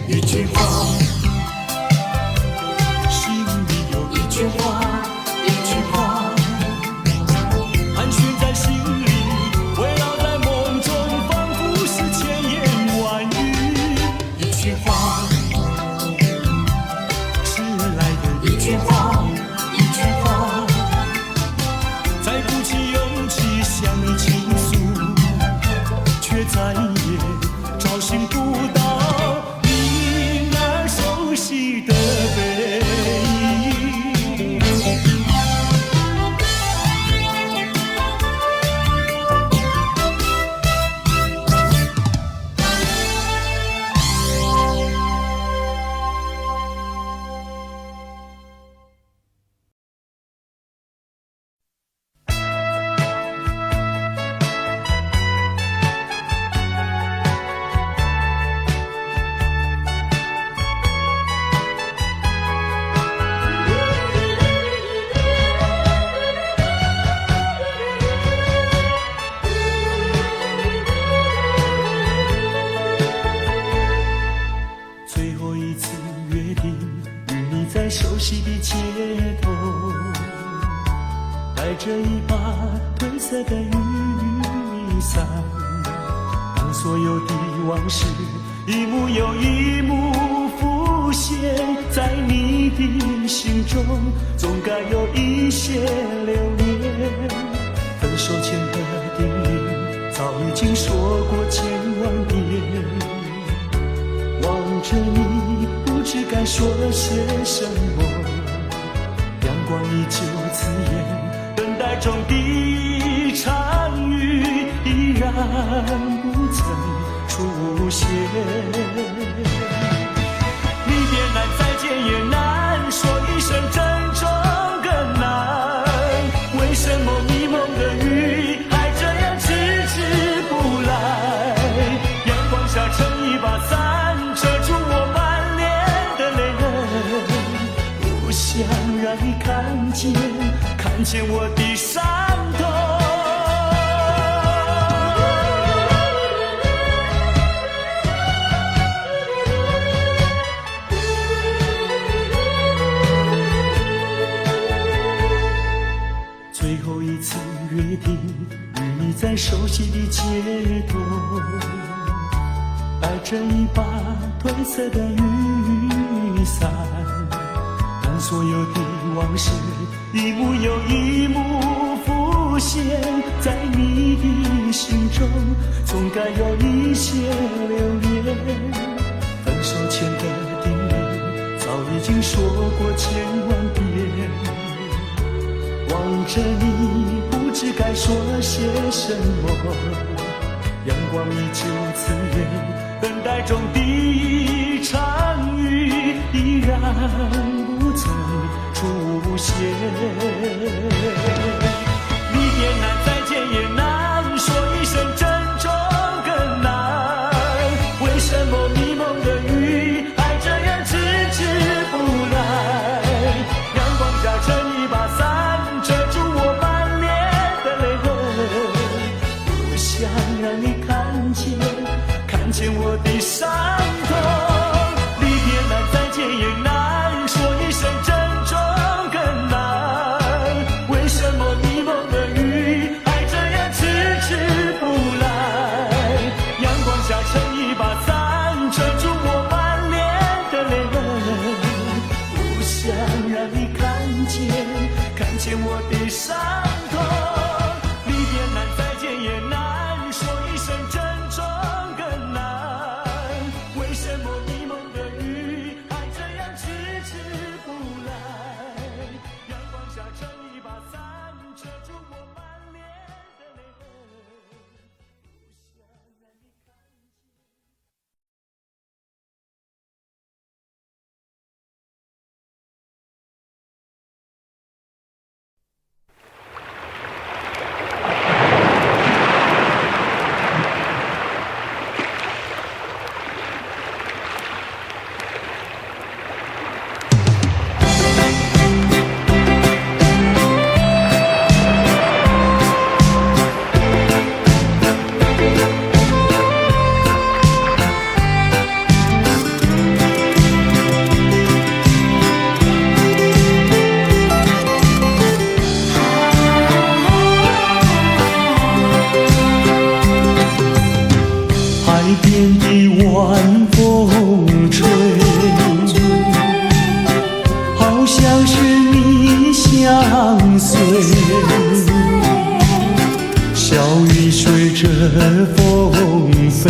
一句话，心里有一句话，一句话，盘旋在心里，围绕在梦中，仿佛是千言万语。一句话，迟来的一句话，一句话，再鼓起勇气向你倾诉，却再也找寻不到你那熟悉的背影。最后一次约定，与你在熟悉的街头，带着一把褪色的雨伞，当所有的往事一幕又一幕浮现在你的心中，总该有一些留恋。分手前的叮咛早已经说过千万遍，望着你，不知该说些什么。阳光依旧刺眼，等待中的场雨依然不曾出现。离别难，再见也难，说一声珍重更难。为什么迷蒙的雨还这样迟迟不来？阳光下撑一把伞，遮住我满脸的泪痕，不想让你看见，看见我的伤痛。最后一次约定，与你在熟悉的街头，带着一把褪色的雨伞，当所有的往事一幕又一幕浮现在你的心中，总该有一些留恋。分手前的叮咛早已经说过千万遍，望着你，不知该说些什么。阳光依旧刺眼，等待中的一场雨依然不曾限。离别难，再见也难，说一声珍重更难。为什么迷蒙的雨还这样迟迟不来？阳光下撑一把伞，遮住我满脸的泪痕。不想让你看见，看见我的伤痛。离别难，再见也难，说一声珍重更难。为什么迷蒙的雨还这样迟迟不来？阳光下撑一把伞，遮住我满脸的泪痕。不想让你看见，看见我的伤痛。离别难，再见也难，说一声珍重更难。为什么迷蒙的雨还这样迟迟不来？阳光下撑一把伞，遮住我满脸的泪痕。不想让你看见。海边的晚风吹，好像是你相随。小雨随着风飞，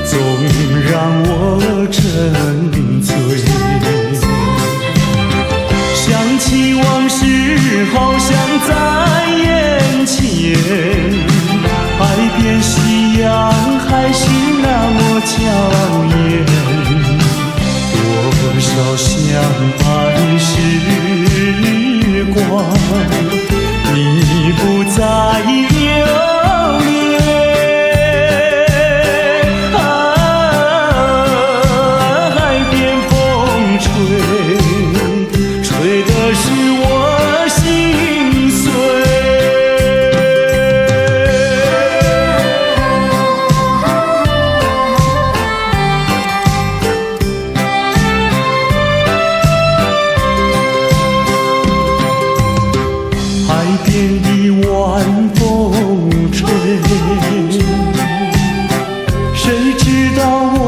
总让我沉醉。想起往事，好像在眼前。海边夕阳还是那么娇艳，多少相伴时光，你不再留恋。海边风吹，吹的是我心碎。谁知道我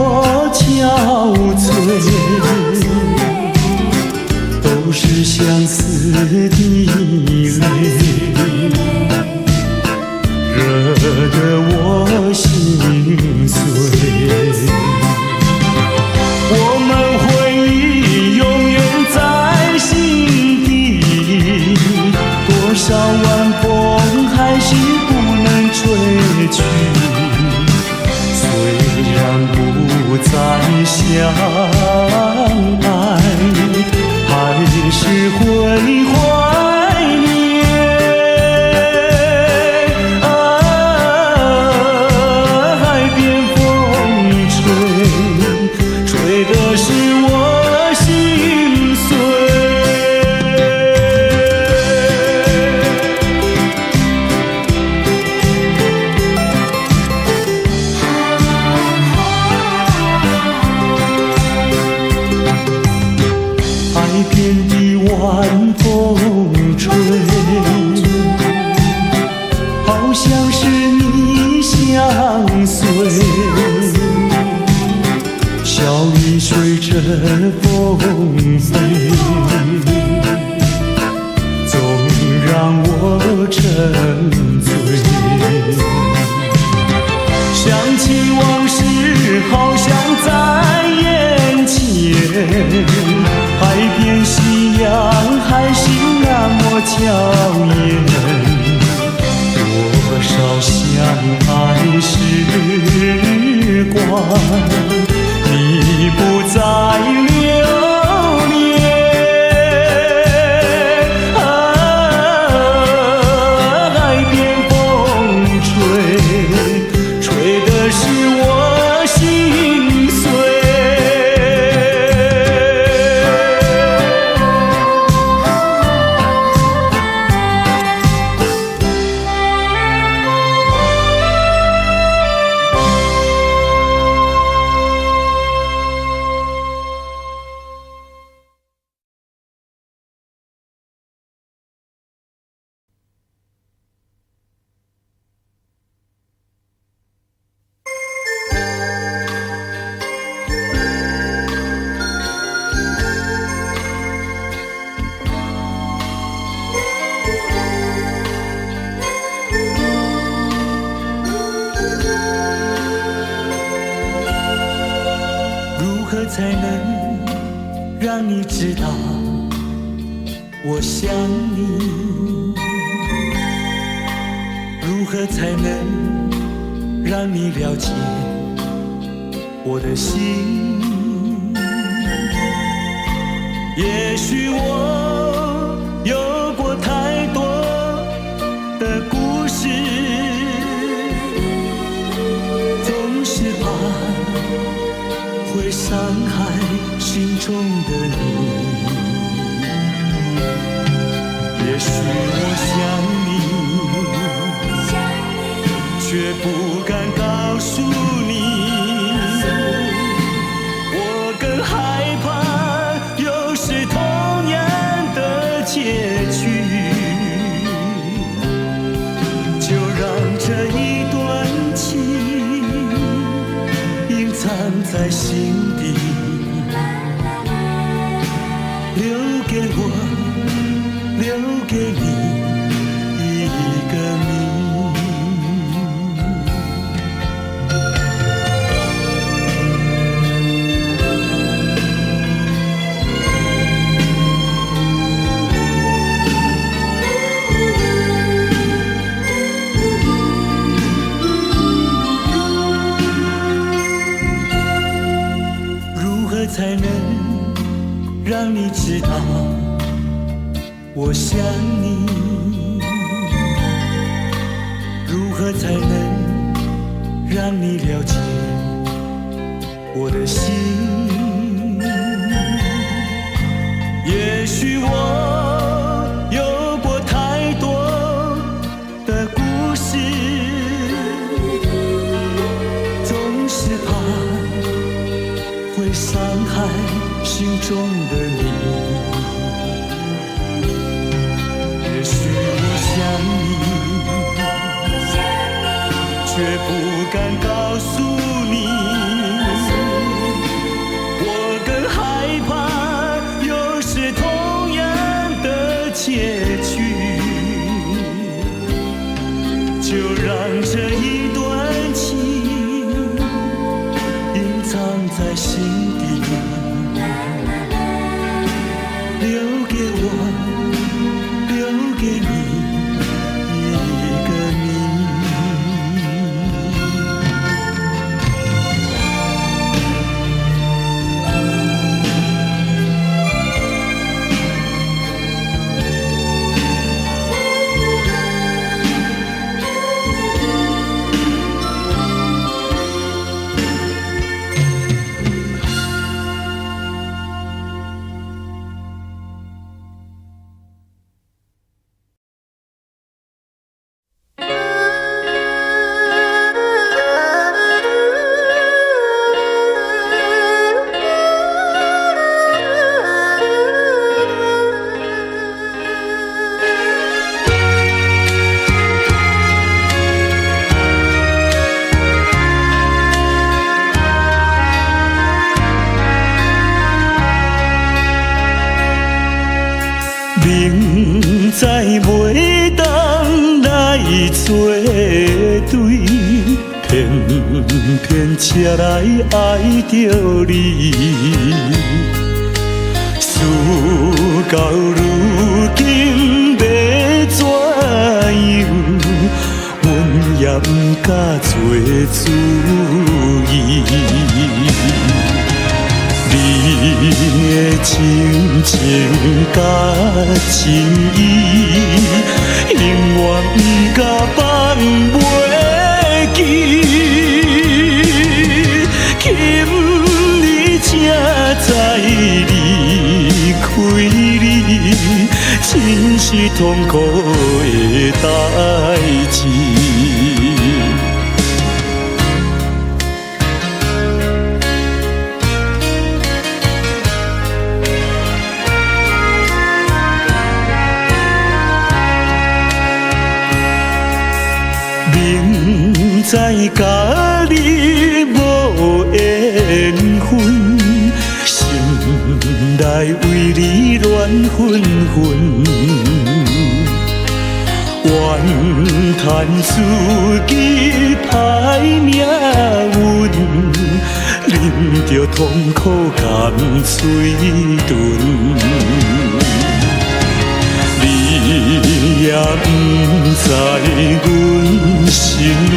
憔悴，都是相思的泪，惹得我心碎。我们回忆永远在心底，多少晚风还是不能吹去。虽然不再相爱，还是会怀念。海边风吹，吹的是我心碎。海边的晚风吹，好像是你相随。小雨随着风飞，总让我沉醉。想起往事，好像在眼前。海边夕阳还是那么娇艳，多少相爱时光，你不再留恋。让你知道我想你，如何才能让你了解我的心？也许我有过太多的故事，总是怕会伤害心中的你。也许我想你，却不敢告诉你。我更害怕又是同样的结局，就让这一段情隐藏在心底，留给我，留给你一个谜。才能让你知道我想你？如何才能让你了解我的心？也许我有过太多的故事，总是怕会伤害心中的你。也许我想你，却不敢告诉你。我更害怕又是同样的结局，就让这一段情隐藏在心底，留给我，留给你一个谜。明知袂当来作对，偏偏才来爱着你。事到如今要怎样，阮也不敢做主意。你的真情甲真意，永远不甲放袂记。今日才知离开你，真是痛苦的代志。明知甲你无缘分，心内为你乱纷纷，怨叹自己歹命运，忍着痛苦甘嘴唇。你也不知阮身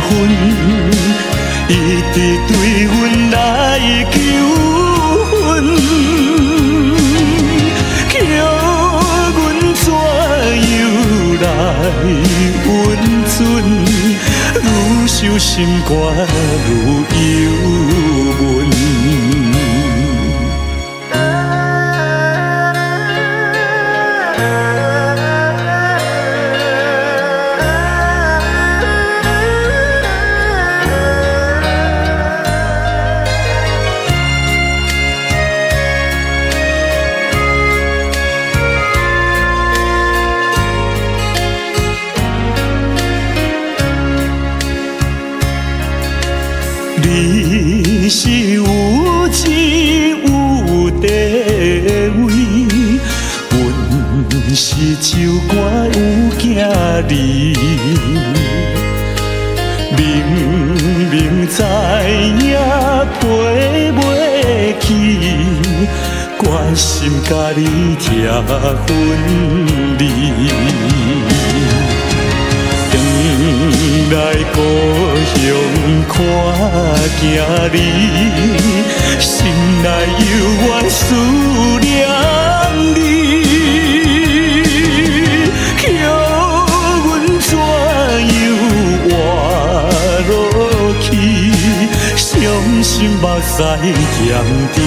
份，一直对阮来求婚，叫阮怎样来温存？愈想心肝愈忧闷。你是有钱有地位，阮是酒馆有囝儿，明明知影赔袂起，关心甲你吃分离。回来故乡看囝儿，心内犹原思念你，叫阮怎样活落去？伤心目屎咸点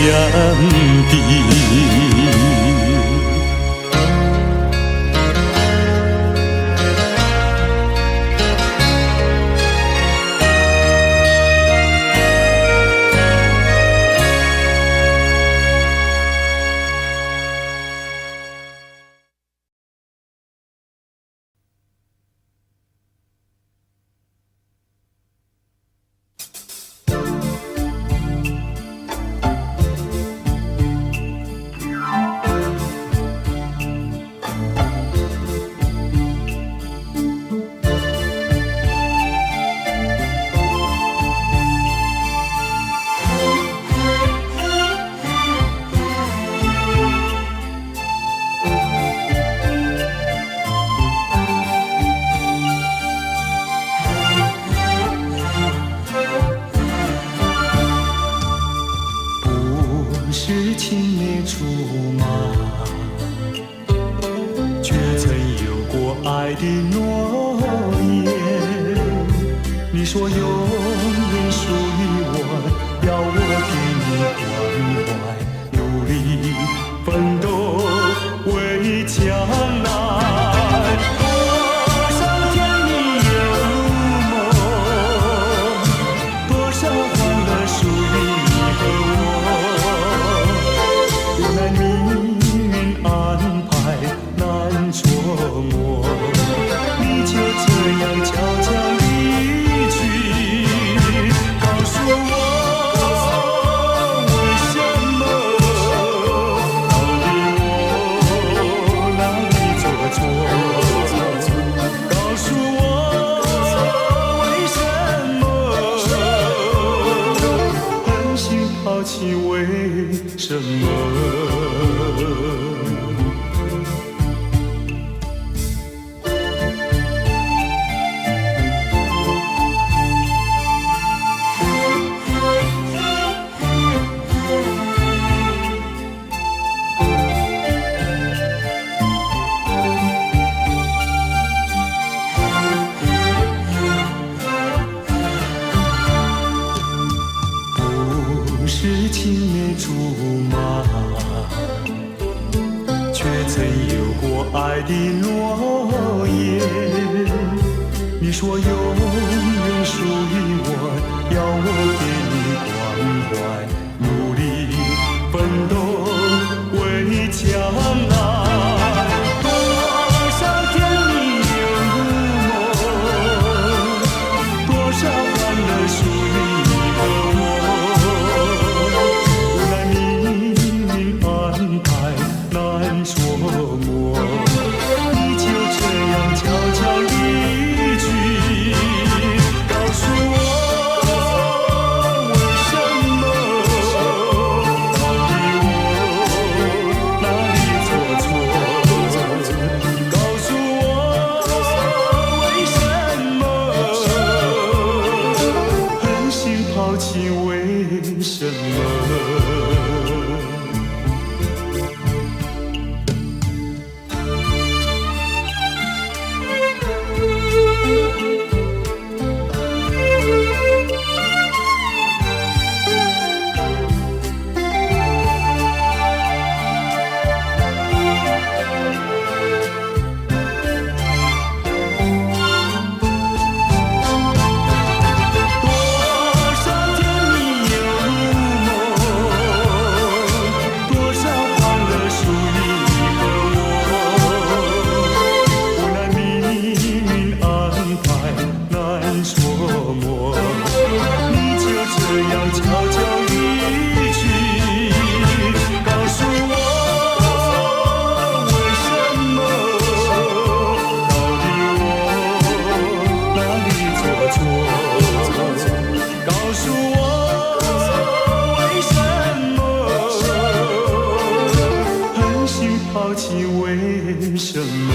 滴。是青梅竹马，却曾有过爱的诺言。你说永远属于我，要我给你关怀，努力奋斗为将来。多少甜蜜有梦，多少欢乐属于你和我。无奈命运安排难捉摸，你就这样悄悄离去，告诉我为什么，到底我哪里做错？告诉我为什么狠心抛弃？为什么？不是青梅竹马，却曾有过爱的诺言。你说永远属于我，要我给你关怀，努力奋斗为将来。多少甜蜜有梦，多少欢乐属于你和我。难捉摸，你就这样悄悄离去，抛弃，为什么？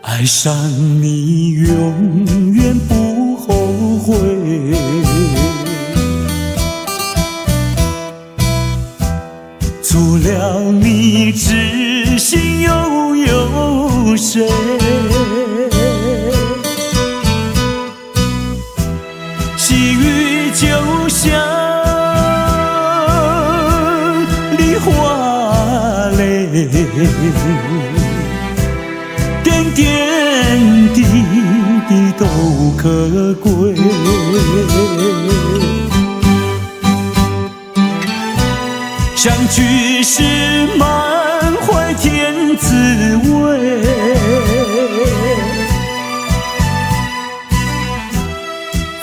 爱上你永远不后悔，除了你知心又有谁？细雨就像梨花泪，点点滴滴都可贵。相聚时满怀甜滋味，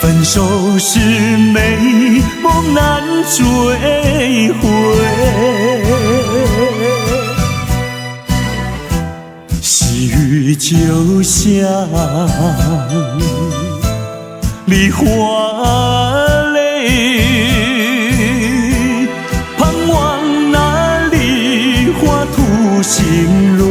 分手时美梦难追回。细雨就像梨花泪，盼望那梨花吐新蕊。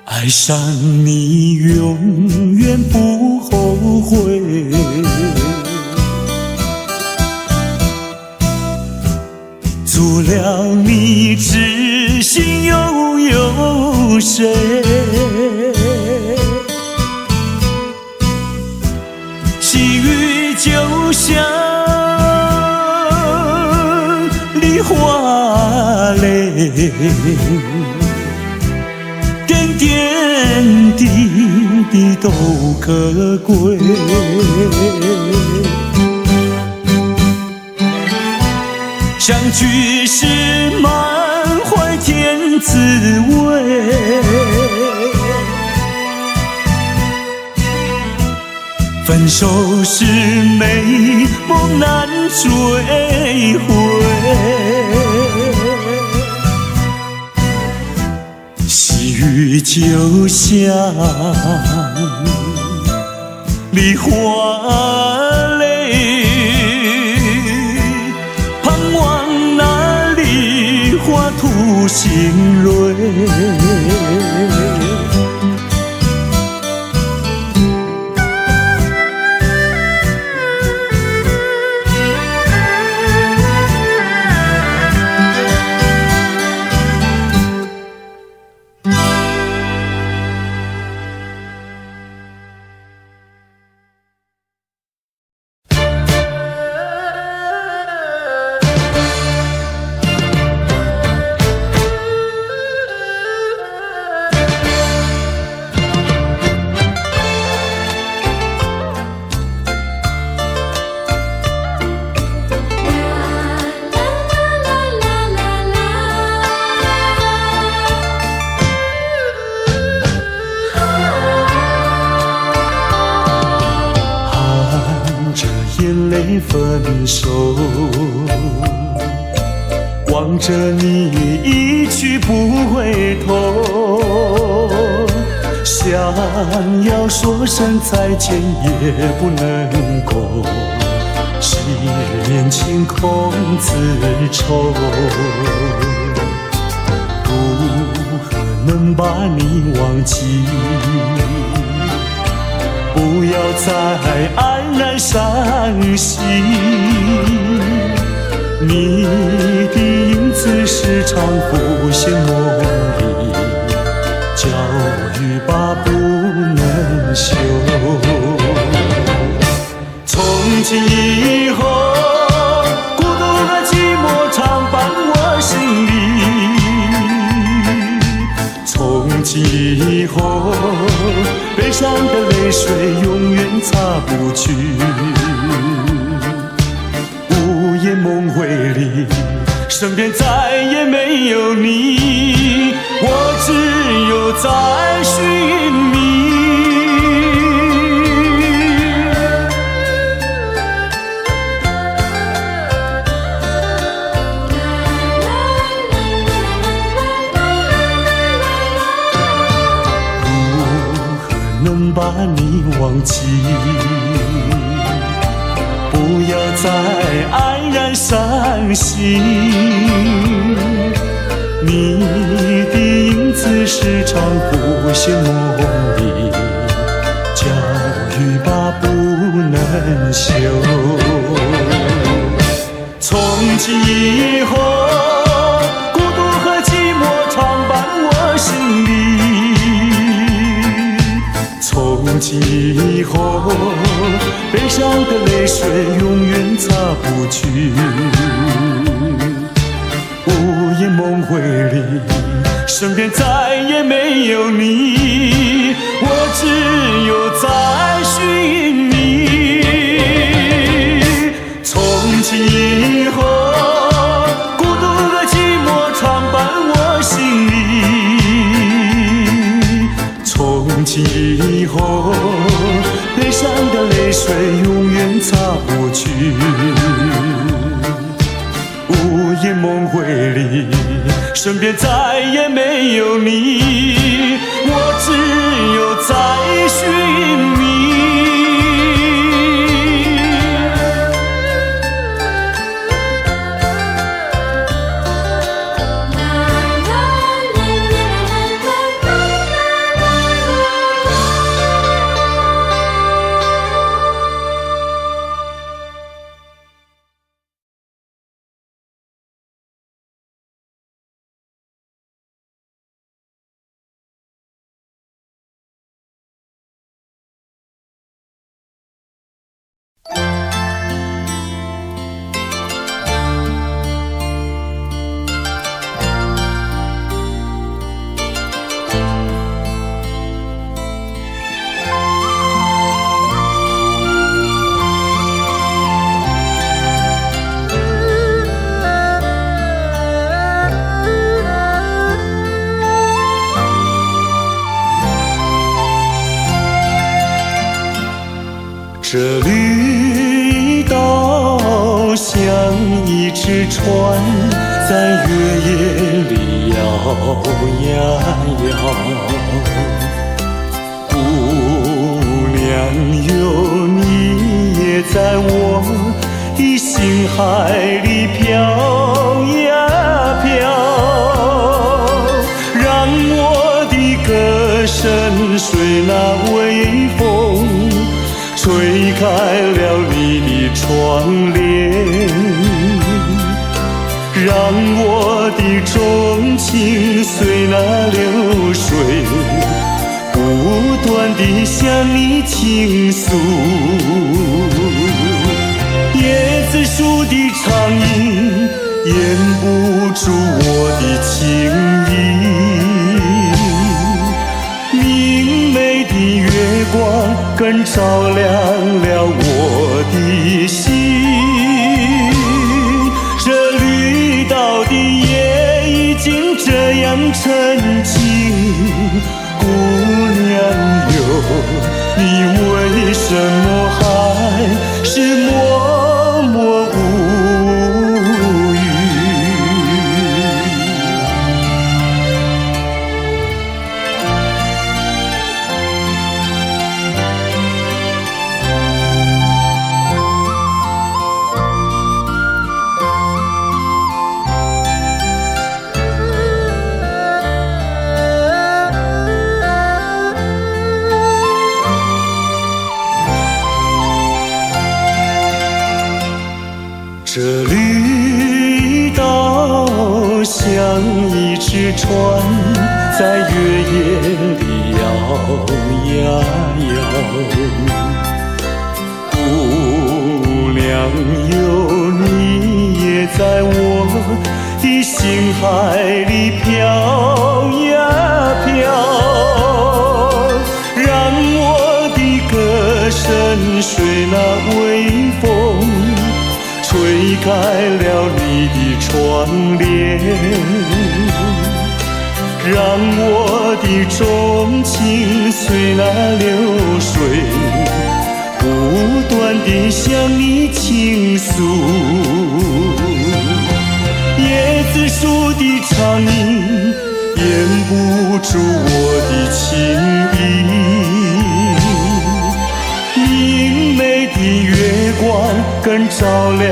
爱上你永远不后悔，除了你知心又有谁？细雨就像梨花泪，点点滴滴都可贵。相聚时满怀甜滋味，分手时美梦难追回。细雨就像梨花泪，盼望那梨花吐新蕊。眼泪分手，望着你一去不回头，想要说声再见也不能够，是年轻空自愁，如何能把你忘记？不要再黯然伤心。你的影子时常浮现梦里，教育吧不能休。从今以后，孤独和寂寞常伴我心里。从今以后，悲伤的泪水永远擦不去。午夜梦回里，身边再也没有你，我只有在寻觅。把你忘记，不要再黯然伤心。你的影子时常浮现梦里，教育吧不能休。从今以后，孤独和寂寞常伴我心里。从今以后，悲伤的泪水永远擦不去。午夜梦回里，身边再也没有你，我只有在寻觅。从今以后，孤独和寂寞常伴我心里。从今以后，悲伤的泪水永远擦不去。午夜梦回里，身边再也没有你，我只有在寻觅。这绿岛像一只船，在月夜里摇呀摇。姑娘哟，你也在我的心海里飘呀飘，让我的歌声随那微风吹开了你的窗帘，让我的钟情随那流水不断地向你倾诉。椰子树的长影掩不住我的情意，明媚的月光更照亮了我的心。这绿岛的夜已经这样沉静，姑娘哟，你为什么还是默默无语？一只船在月夜里摇呀摇。姑娘哟，你也在我的心海里飘呀飘，让我的歌声随那微风吹开了你的窗帘，让我的钟情随那流水不断地向你倾诉。椰子树的长影掩不住我的情意，明媚的月光更照亮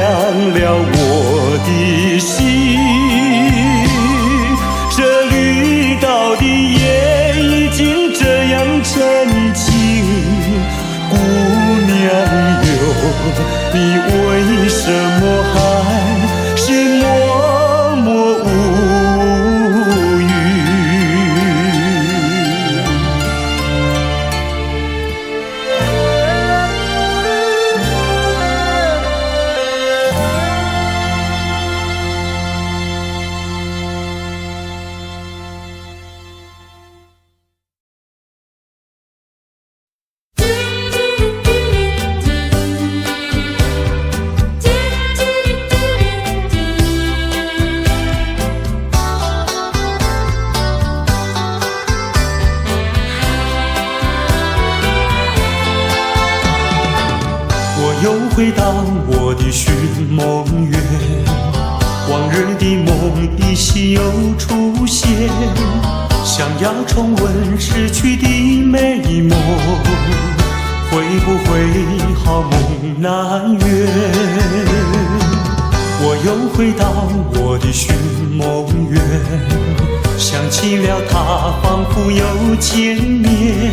了我的心。这绿岛的夜已经这样沉静，姑娘哟，你为什么还是默默无语？又回到我的寻梦园，往日的梦依稀又出现，想要重温逝去的美梦，会不会好梦难圆？我又回到我的寻梦园，想起了他，仿佛又见面，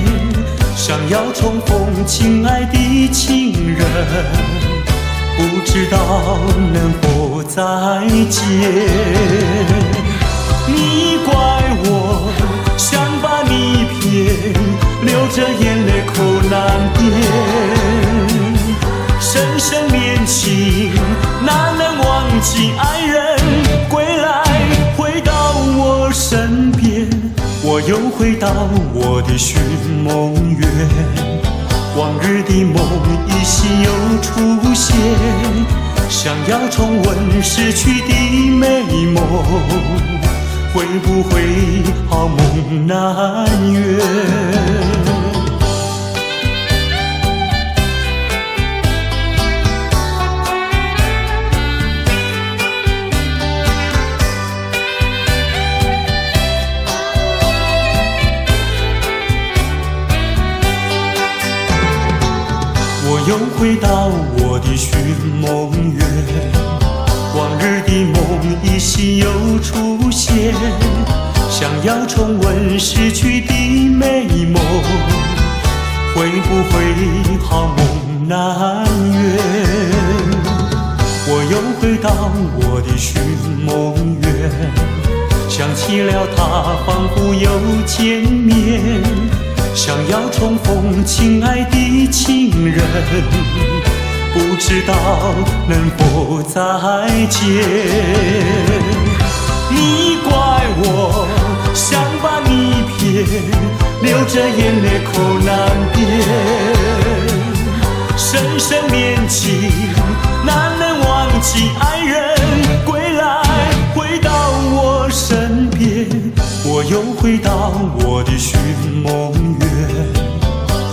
想要重逢亲爱的情人，不知道能否再见。你怪我想把你骗，流着眼泪口难辩。深深恋情哪能忘记爱人，归来回到我身边。我又回到我的寻梦园，往日的梦依稀又出现，想要重温逝去的美梦，会不会好梦难圆？我又回到我的寻梦园，往日的梦依稀又出现，想要重温逝去的美梦，会不会好梦难圆？我又回到我的寻梦园，想起了他，仿佛又见面，想要重逢亲爱的情人，不知道能否再见。你怪我想把你骗，流着眼泪口难辩。深深恋情哪能忘记爱人，归来回到我身边。我又回到我的寻梦园，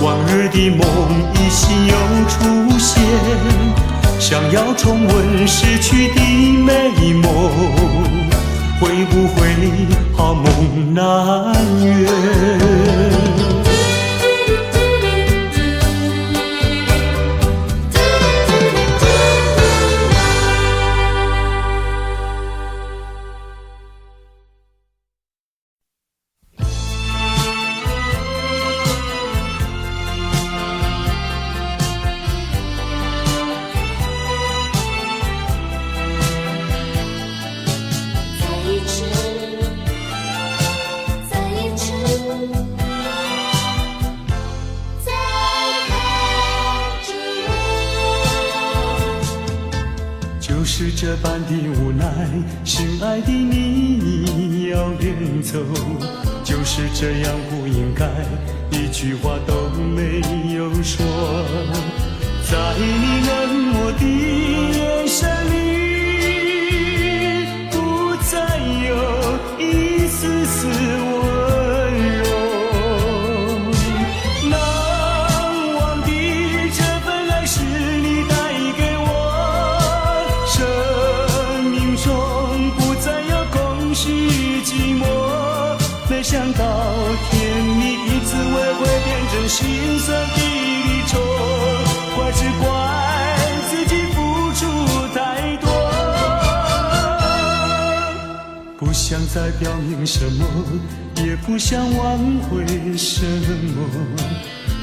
往日的梦依稀又出现，想要重温逝去的美梦，会不会好梦难圆？在一池就是这般的无奈，心爱的你要远走，就是这样不应该，一句话都没有说。在你冷漠的眼神里，不再有一丝丝温柔。难忘的这份爱是你带给我，生命中不再有空虚寂寞。没想到甜蜜的滋味会变成心酸的离愁，怪只怪自己付出太多。不想再表明什么，也不想挽回什么，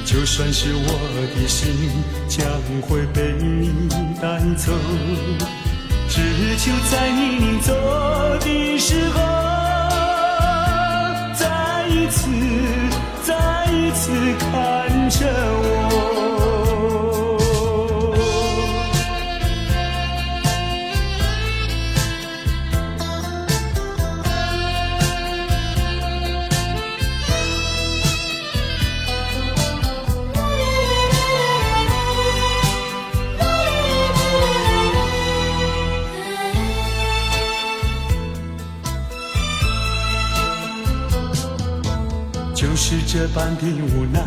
就算是我的心将会被你带走，只求在你临走的时候，再一次看着我。就是这般的无奈，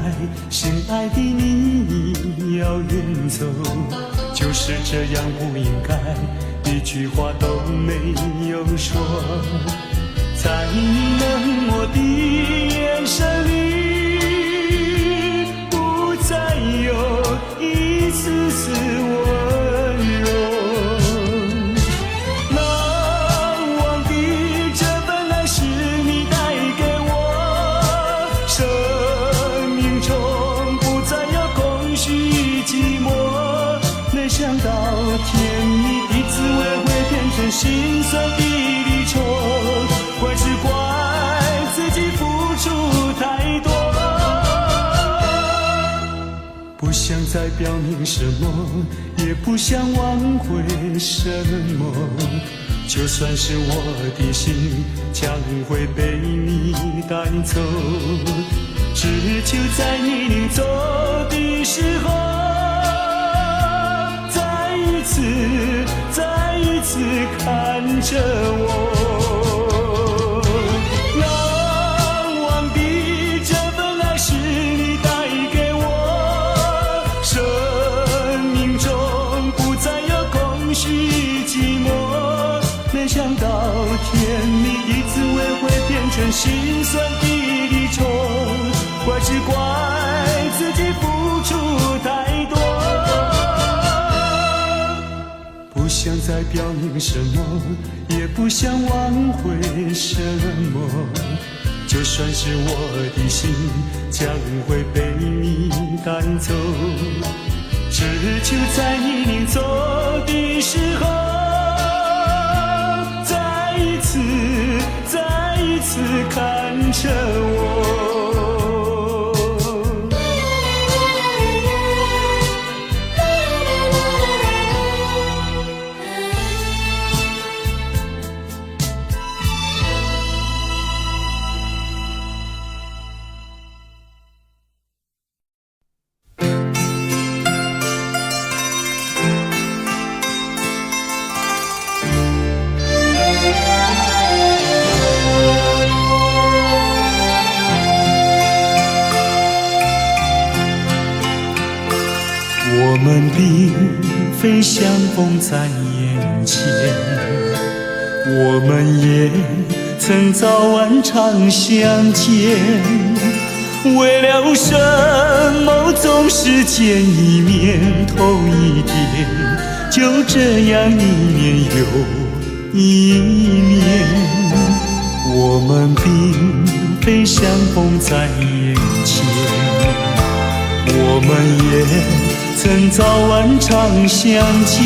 心爱的你要远走，就是这样不应该，一句话都没有说。在你冷漠的眼神里，不再有一丝丝温柔。难忘的这份爱是你带给我，生命中不再有空虚寂寞。没想到甜蜜的滋味会变成心酸的离愁，怪只怪自己付出太多。不想再表明什么，也不想挽回什么，就算是我的心将会被你带走，只求在你临走的时候，再一次看着我。难忘的这份爱是你带给我，生命中不再有空虚寂寞。没想到甜蜜的滋味会变成心酸的离愁，怪只怪自己付出太多。不想再表明什么，也不想挽回什么，就算是我的心将会被你带走，只求在你临走的时候，再一次看着我。我们并非相逢在眼前，我们也曾早晚常相见，为了什么总是见一面头一点，就这样一年又一年。我们并非相逢在眼前，我们也曾早晚常相见，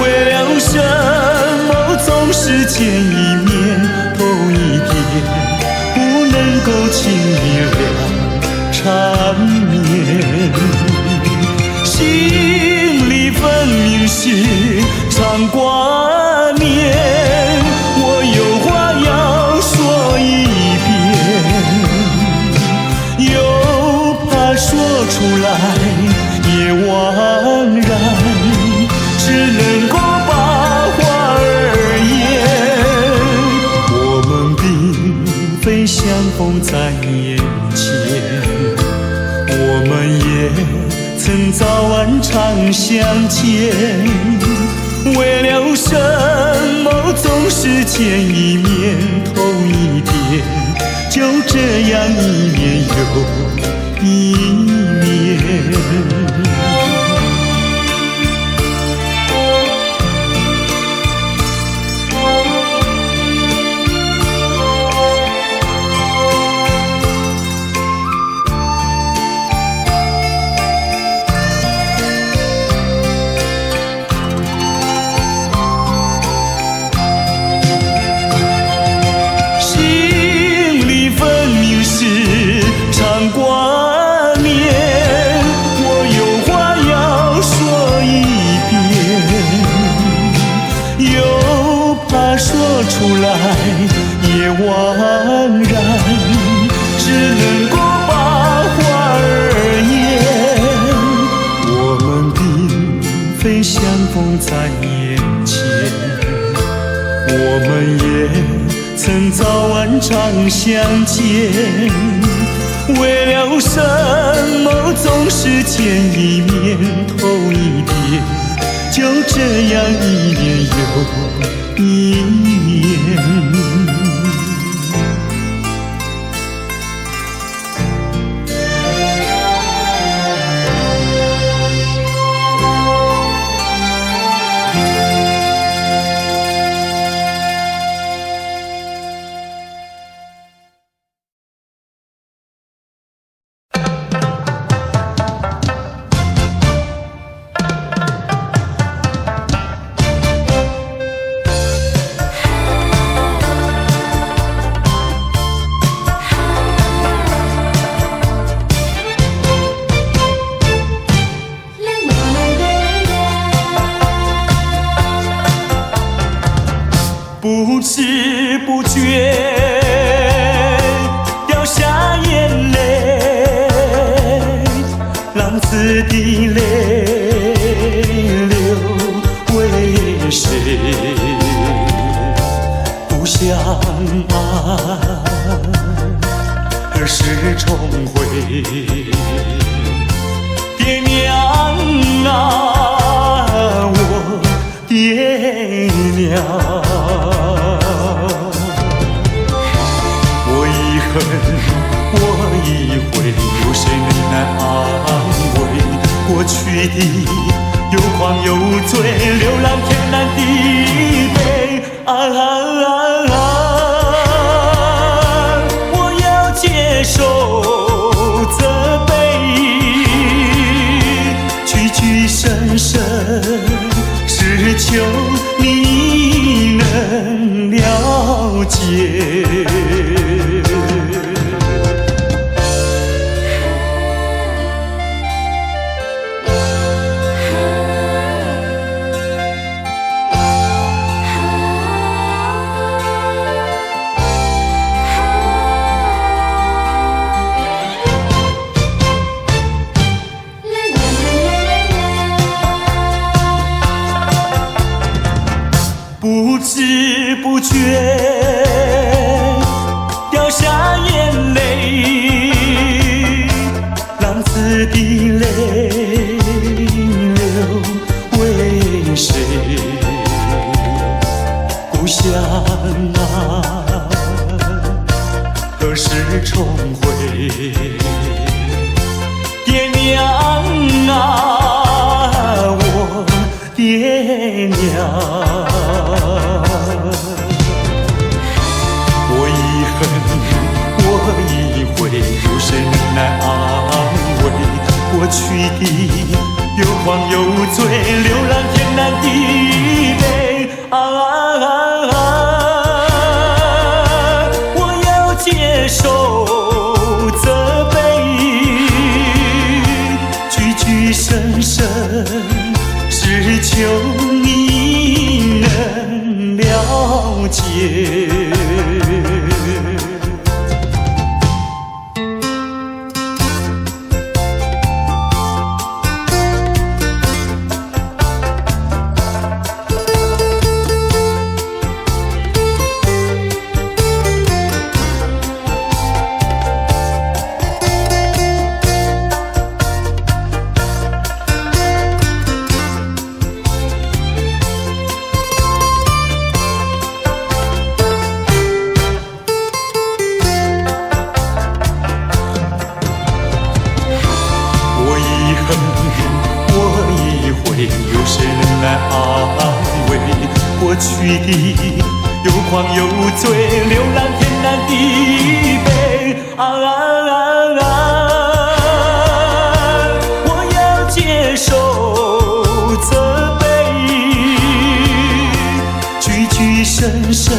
为了什么总是见一面头一点，不能够轻易了缠绵。心里分明是来也枉然，只能够把话儿言。我们并非相逢在眼前，我们也曾早晚常相见。为了什么总是见一面头一点，就这样一年又一年。出来也枉然，只能够把话儿言。我们并非相逢在眼前，我们也曾早晚常相见。为了什么总是见一面头一点，就这样一年又一年。不知不觉掉下眼泪，浪子的泪流为谁？故乡啊，何时重回？爹娘啊，我爹娘。我已回，有谁能来安慰？过去的有狂有醉，流浪天南地北。我要接受责备，句句深深，只求你能了解。不知不觉掉下眼泪，浪子的泪流为谁？故乡啊，何时重回？爹娘啊，我爹娘。我已回，有谁能来安慰？过去的有狂有醉，流浪天南地北。我要接受责备，句句深深，只求你能了解。我一回，有谁能来安慰？过去的有狂有醉，流浪天南地北。我要接受责备，句句声声，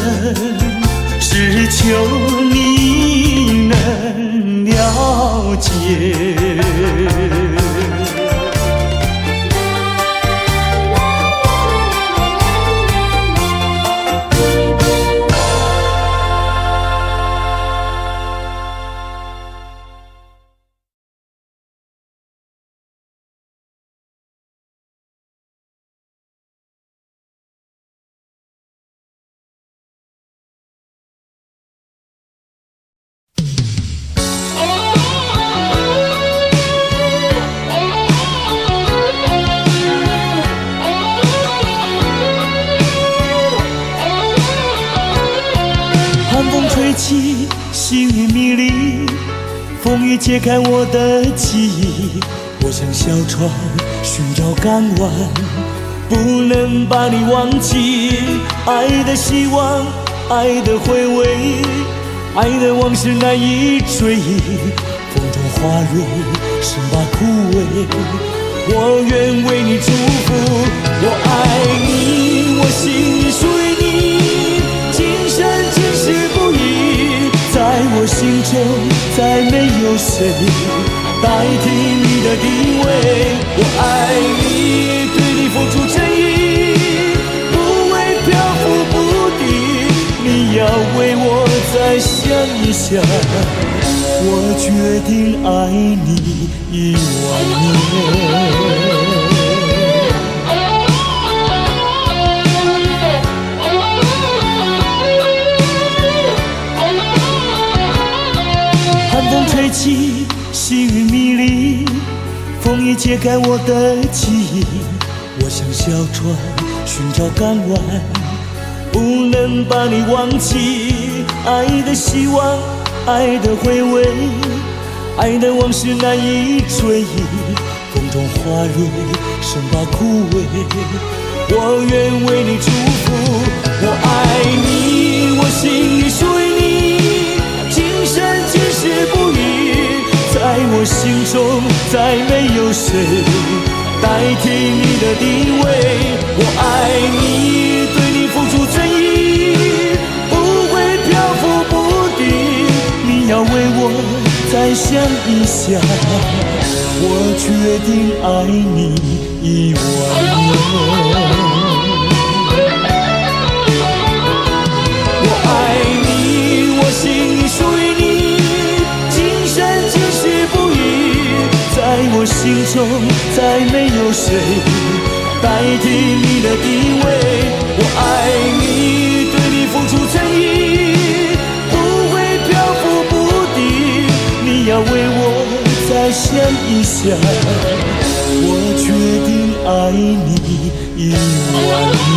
只求你能了解。起，细雨迷离，风雨揭开我的记忆。我像小船寻找港湾，不能把你忘记。爱的希望，爱的回味，爱的往事难以追忆。风中花蕊，生怕枯萎。我愿为你祝福，我爱你，我心属于你，今生今世不移。在我心中，再没有谁代替你的地位。我爱你，对你付出真意，不会漂浮不定。你要为我再想一想，我决定爱你10000年。寒风吹起，细雨迷离，风雨揭开我的记忆。我像小船寻找港湾，不能把你忘记。爱的希望，爱的回味，爱的往事难以追忆。风中花蕊，生怕枯萎。我愿为你祝福，我爱你，我心里属于你，今生今世不移。在我心中，再没有谁代替你的地位。我爱你，对你付出真意，不会漂浮不定。你要为我再想一想，我决定爱你10000年。我爱你，我心里属于你，今生今世不移。在我心中，再没有谁代替你的地位。我爱你，对你付出真意，不会漂浮不定。你要为我再想一想，我决定爱你10000年。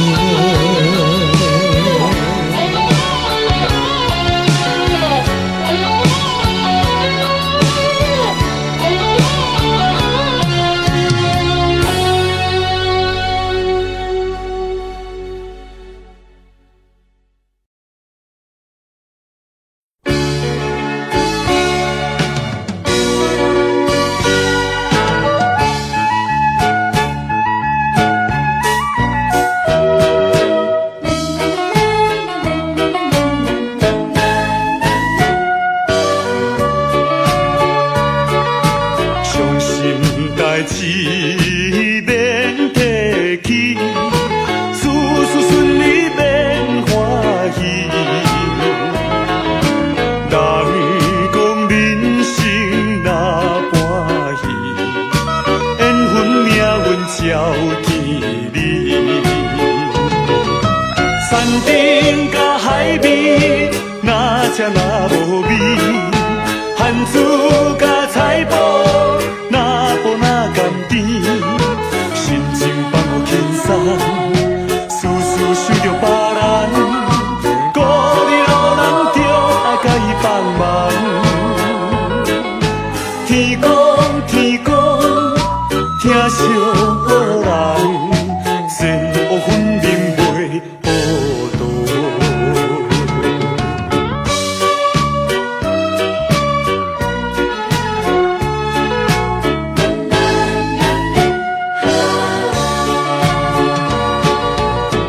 疼惜予人，善恶分明袂糊涂。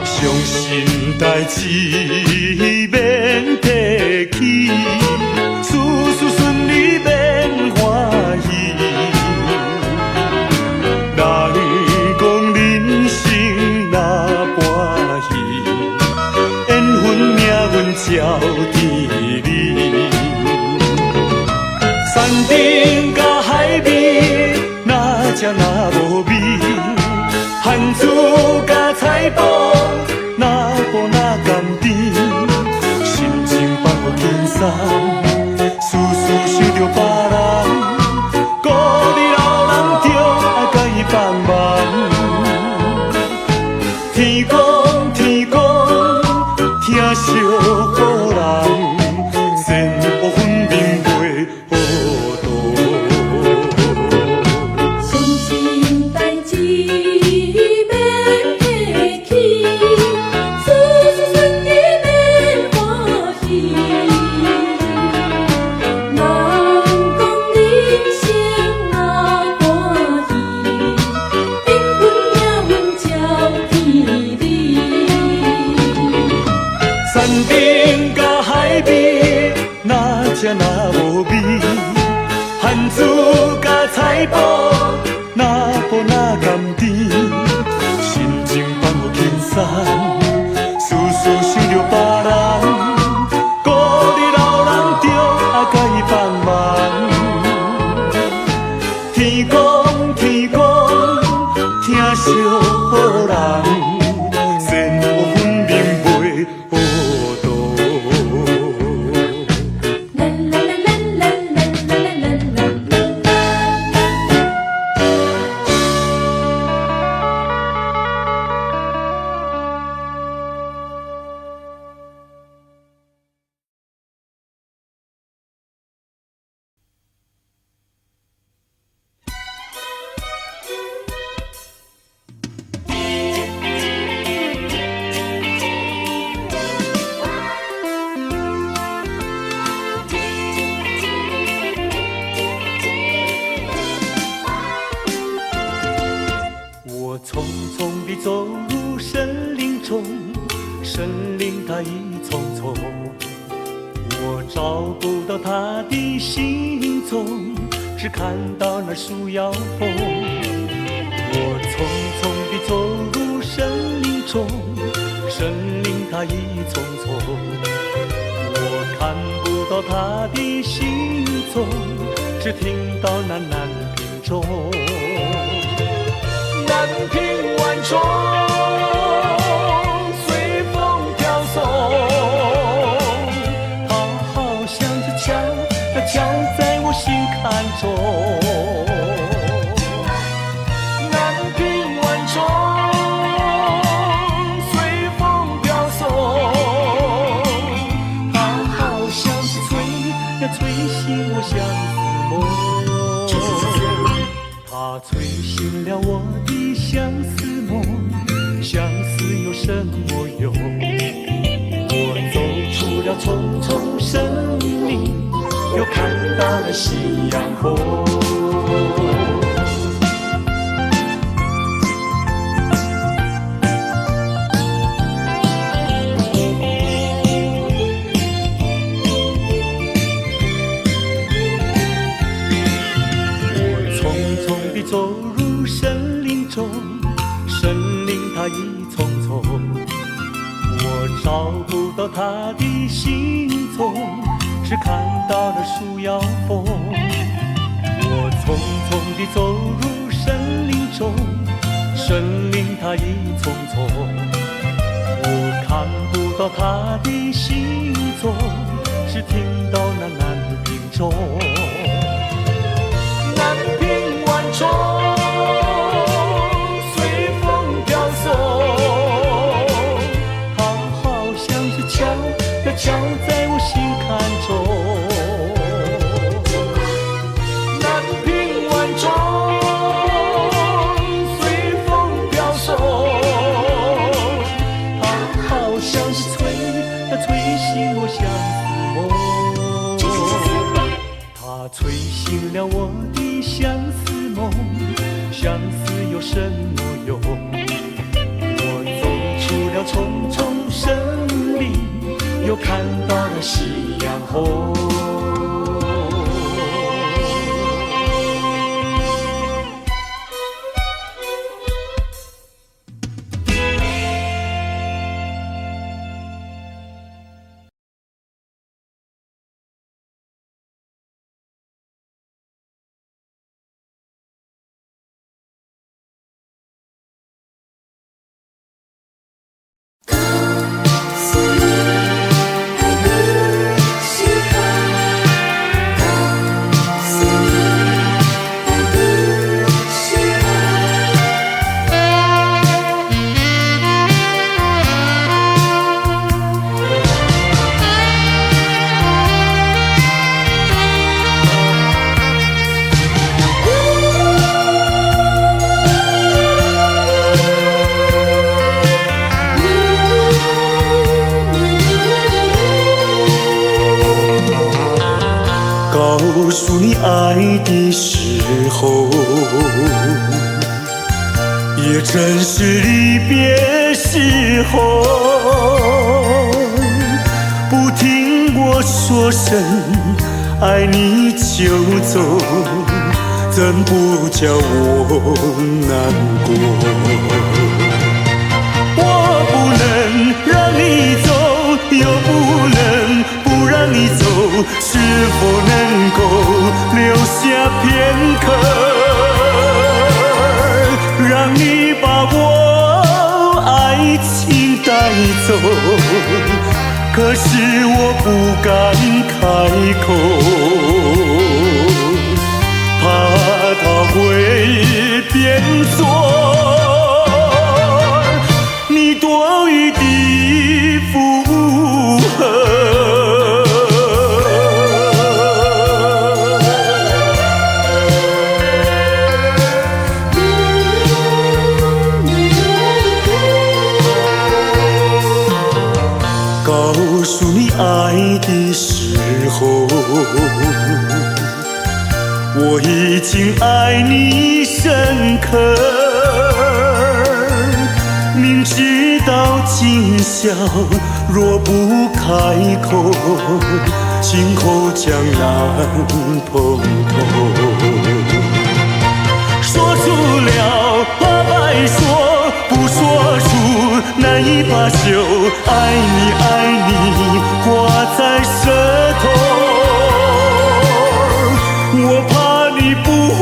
伤心代志免提起，事事顺利免欢喜。人讲人生若欢喜，缘分命运照天理。山顶甲海边，哪只若无味？汉子甲菜脯，哪步哪甘甜？心情放予轻松，事事想着别人，孤日老人着爱甲伊帮忙。天公天公，疼惜予人，善恶分明袂糊涂。伤心代志免提起，事事顺利免欢喜。人讲人生若欢喜，缘分命运照天理。山顶甲海边，哪只若无味？汉子甲菜脯，哪步哪甘甜？心情放予轻松，事事想着别人，孤日老人着爱甲伊帮忙。天公天公，疼惜予人，善恶分明袂糊涂。啦啦啦啦啦啦啦啦啦啦。我匆匆地走入森林中，森林它一丛丛，我找不到它的行踪，只看到那树摇风。我匆匆地走入森林中，森林它一丛丛，我看不到它的行踪，只听到那南屏钟。南屏晚钟随风飘送，它好像是敲，它敲在我心坎中。南屏晚钟随风飘送，它好像是吹醒我相思梦。它吹醒了我的相思梦，相思有什么用？我走出了重重森林，又看到了夕阳红。走入森林中，森林它一丛丛，我找不到它的行踪，只看到了树摇风。我匆匆地走入森林中，森林它一丛丛，我看不到它的行踪，只听到那南屏钟。南屏晚钟随风飘送，它好像是敲在我心坎中。南屏晚钟相思有什么用？我走出了重重生命，又看到了夕阳红。告诉你爱的时候，也正是离别时候。不听我说声爱你就走，怎不叫我难过？我不能让你走，又不能不让你走，是否能够留下片刻，让你把我爱情带走？可是我不敢开口，怕它会变作你多余的负荷。告诉你爱的时候，我已经爱你深刻，明知道今宵若不开口，今后将难碰头。说出了怕白说，不说出难以罢休。爱你爱你挂在舌头，我怕你不会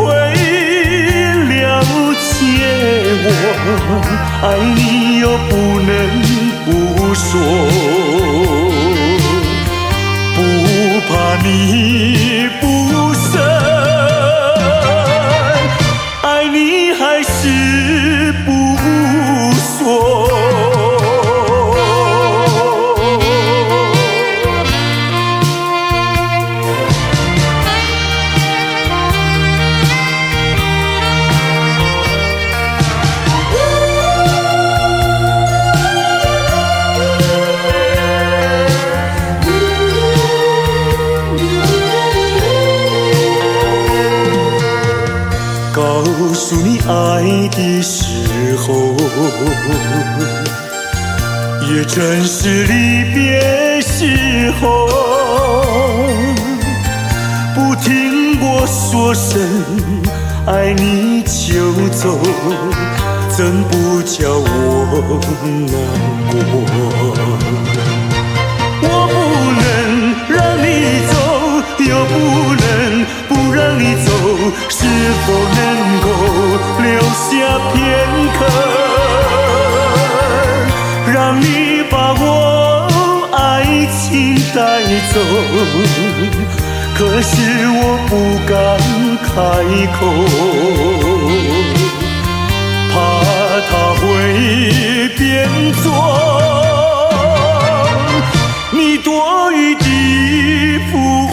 了解我，爱你又不能不说，不怕你不舍，爱你还是不说。告诉你爱的时候，也正是离别时候。不听我说声爱你就走，怎不叫我难过？我不能让你走，又不能不让你走，是否能够留下片刻，让你把我爱情带走？可是我不敢开口，怕它会变作你多余的负荷。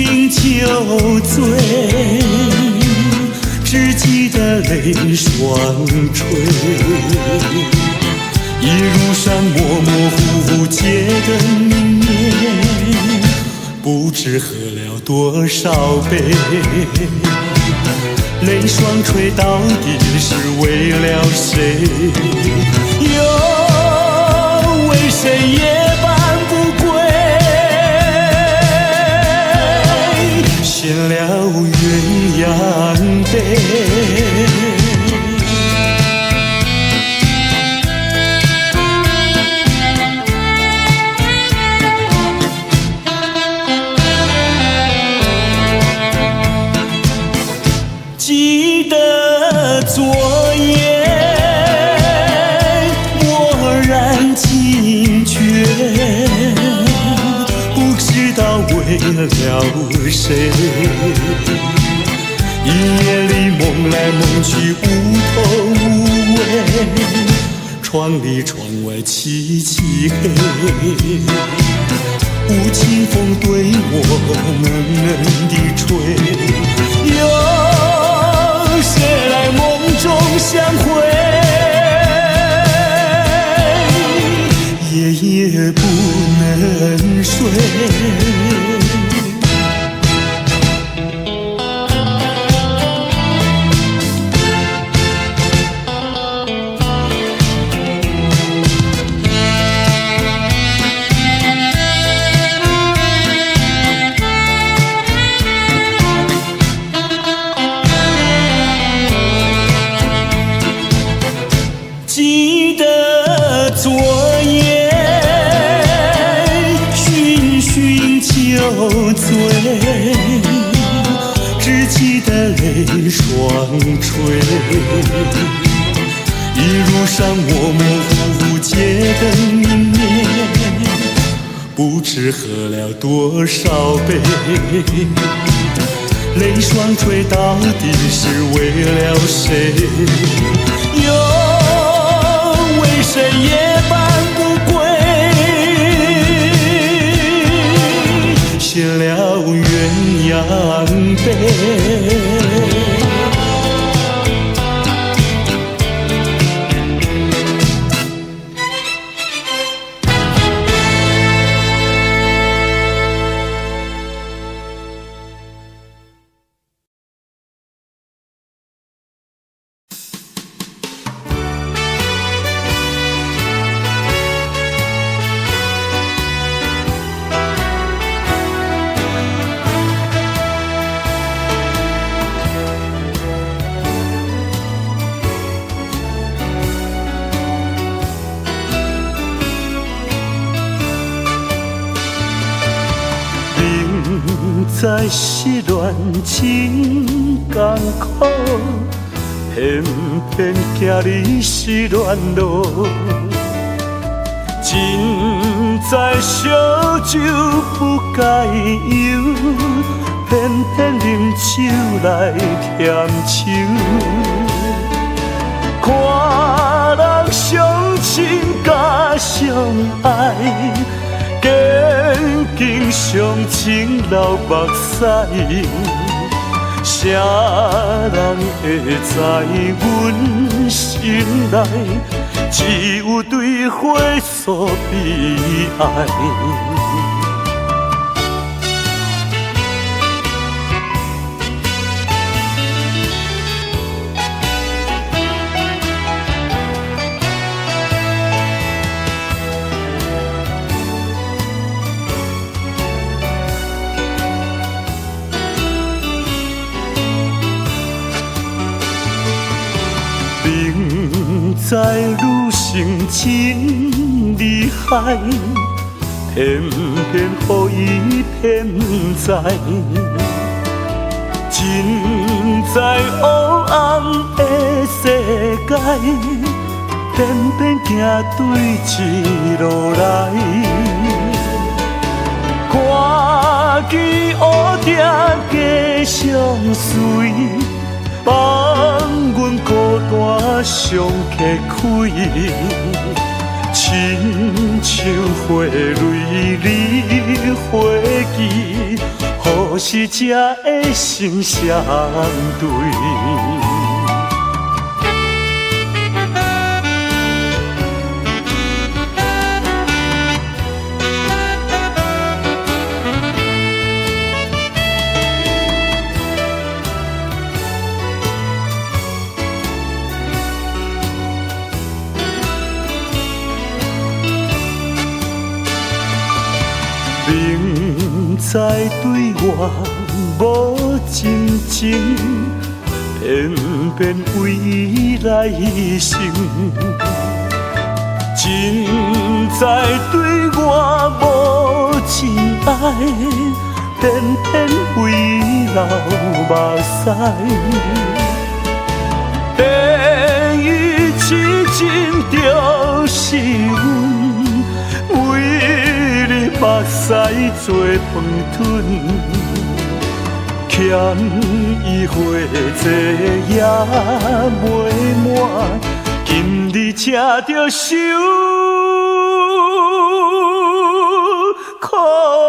寻酒醉，只记得泪双垂。一路上模模糊糊街灯明灭，不知喝了多少杯。泪双垂到底是为了谁？又为谁夜半不归？献了鸳鸯杯。记得昨夜蓦然惊觉，不知道为了谁。一夜里梦来梦去无头无尾，窗里窗外凄凄黑。无情风对我冷冷地吹，有谁来梦中相会？夜夜不能睡。记得昨夜寻寻酒醉，只记得泪双垂。一路上模模糊糊街灯明灭，不知喝了多少杯。泪双垂到底是为了谁？为谁夜半不归？献了鸳鸯杯。在失恋真艰苦，偏偏行你失恋路。真知烧酒不该游，偏偏饮酒来添愁。看人相亲甲相爱，坚强相情流目屎，谁人会知阮心内只有对火诉悲哀？知女性真厉害，偏偏予伊骗在，真知黑暗的世界，偏偏行对一路来。看见乌定加相随，放阮孤单上客开，亲像花蕊离花枝，予何时才会心相对？明知对我无真情，偏偏为来生。真知对我无真爱，偏偏为流目屎。变伊痴情就是阮，为你目屎做饭吞，欠伊花债也袂满，今日才着受苦恋。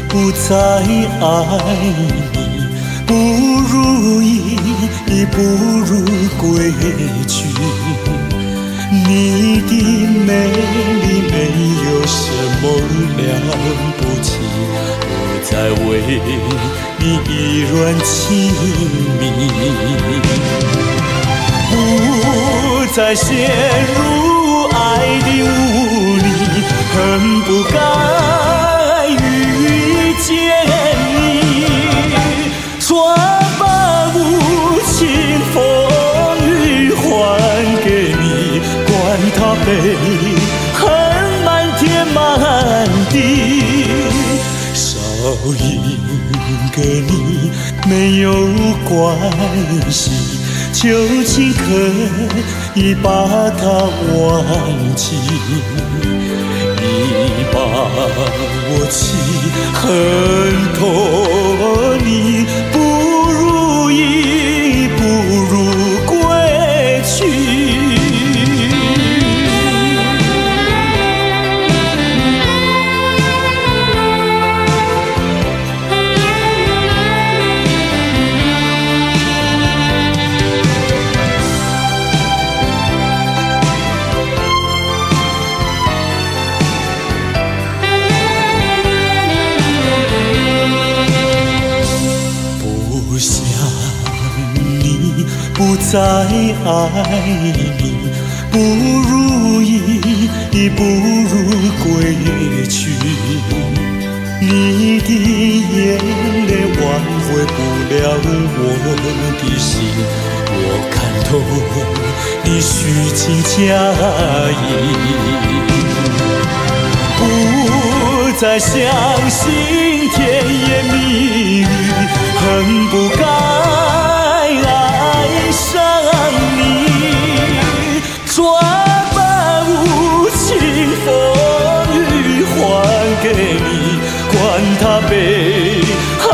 不再爱你，不如意，不如归去。你的美丽没有什么了不起，我在为你依然痴迷，不再陷入爱的雾里，恨不该遇见你，说把无情风雨还给你，管它悲恨满天满地，少一个你没有关系，就尽可以把它忘记。你把我气恨透，你不如意，不如归去。不再爱你，不如意，不如归去。你的眼泪挽回不了我的心，我看透你虚情假意，不再相信甜言蜜语，恨不该爱上你，说把无情风雨还给你，管它悲恨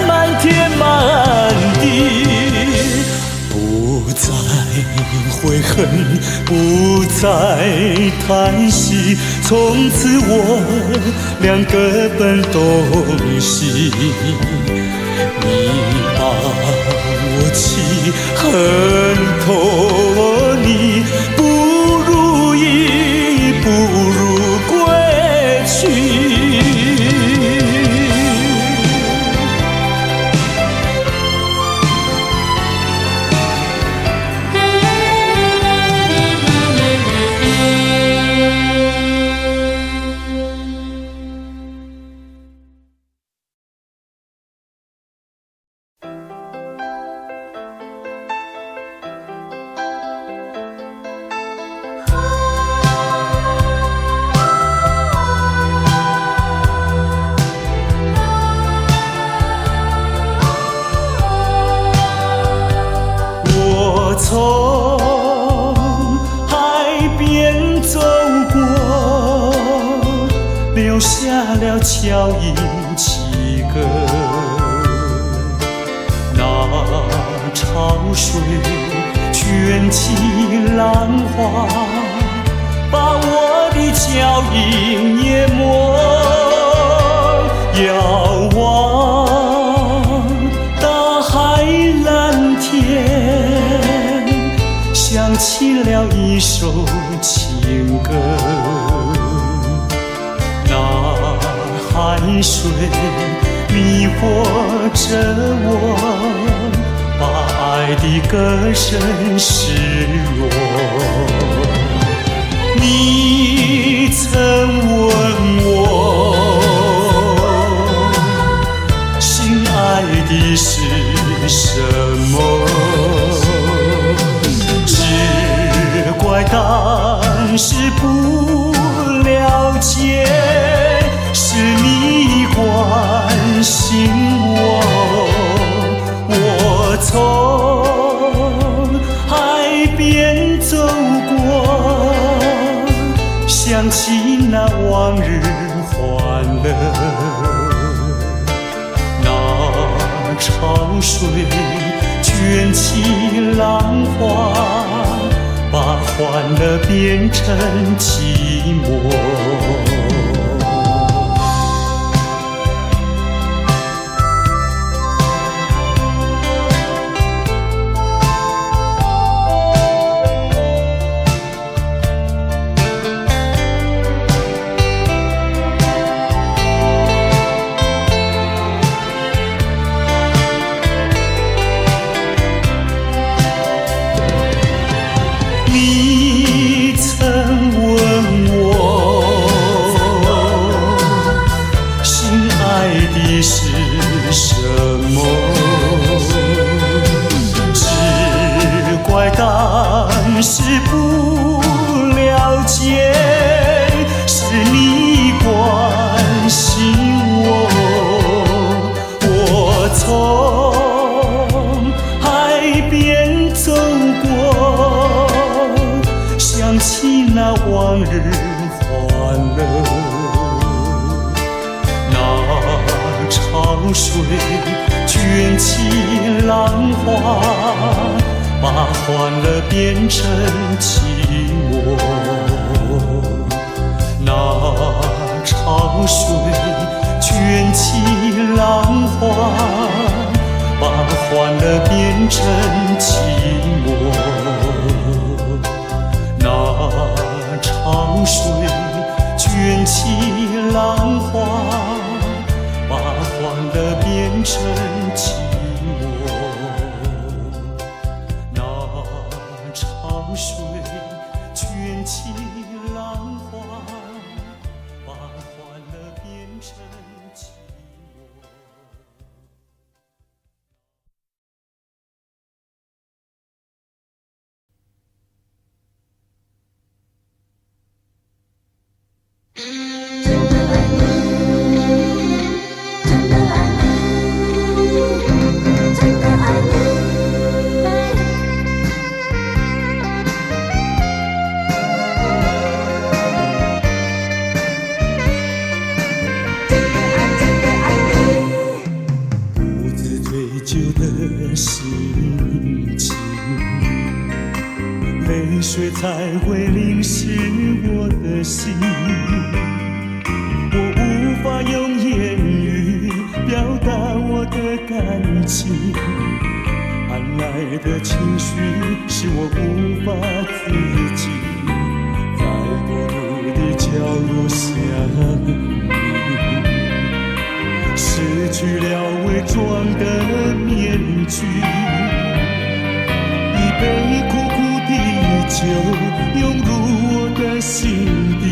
满天满地，不再悔恨，不再叹息，从此我俩各奔东西。你把我气恨透，你不如意，不如归去。留下了脚印几个。那潮水卷起浪花，把我的脚印淹没。遥望大海蓝天，想起了一首情歌。那海水迷惑着我，把爱的歌声失落。你曾问我，心爱的是什么？只怪当时不了解，是你关心我。我从海边走过，想起那往日欢乐。那潮水卷起浪花，把欢乐变成寂寞。你曾问我，心爱的是什么？只怪当时不了解，是你关心我。我从海边走过，想起那往日欢乐。那潮水卷起浪花，把欢乐变成寂寞。那潮水卷起浪花，把欢乐变成寂寞。那潮水卷起浪花，把欢乐变成寂寞。那潮水卷起浪花，把欢乐变成寂寞。独自追究的心情，泪水才会淋湿我的心。我无法用言语表达我的感情，安来的情绪使我无法自己，在孤独的角落想你。失去了伪装的面具，一杯苦苦的酒涌入我的心底，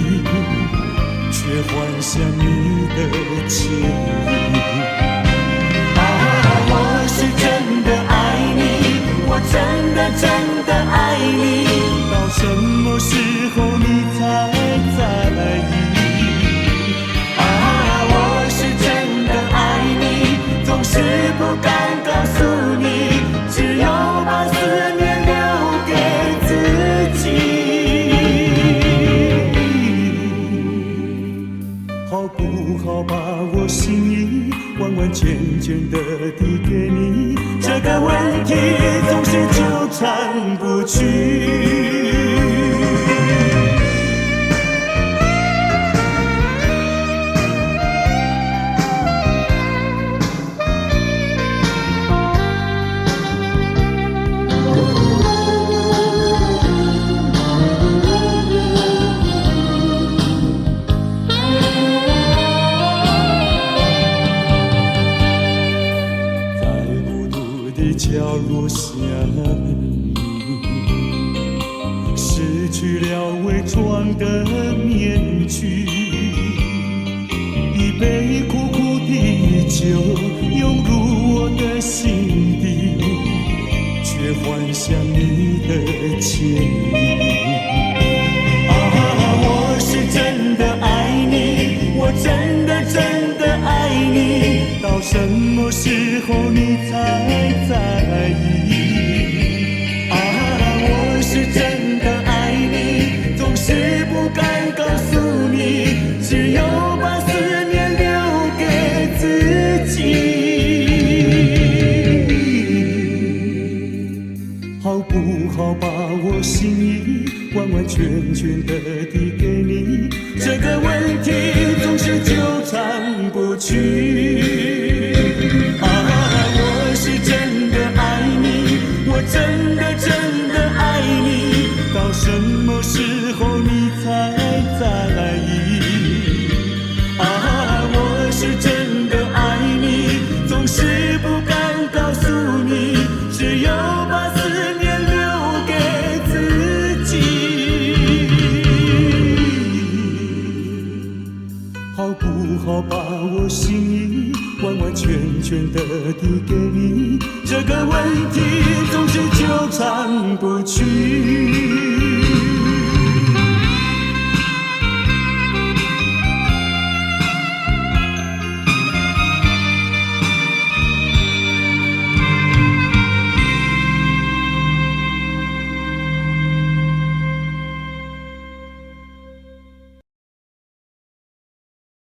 却幻想你的歉意。我是真的爱你，我真的爱你，到什么时候你才在意？我是真的爱你，总是不敢告诉你，只有把思念留给自己。好不把我心意完完全全的递给你，这个问题总是纠缠不去。角落下，失去了伪装的面具，一杯苦苦的酒涌入我的心底，却幻想你的歉意。我是真的爱你，我真的爱你，到什么时候你才在意？我是真的爱你，总是不敢告诉你，只有把思念留给自己。好不好把我心意完完全全的递给你，这个问题总是纠缠不去。我是真的爱你，我真的爱你，到什么时候你才在意？我是真的爱你，总是不敢告诉你，只有把思念留给自己。好不好把我心意完完全全的递给你，这个问题总是纠缠不去。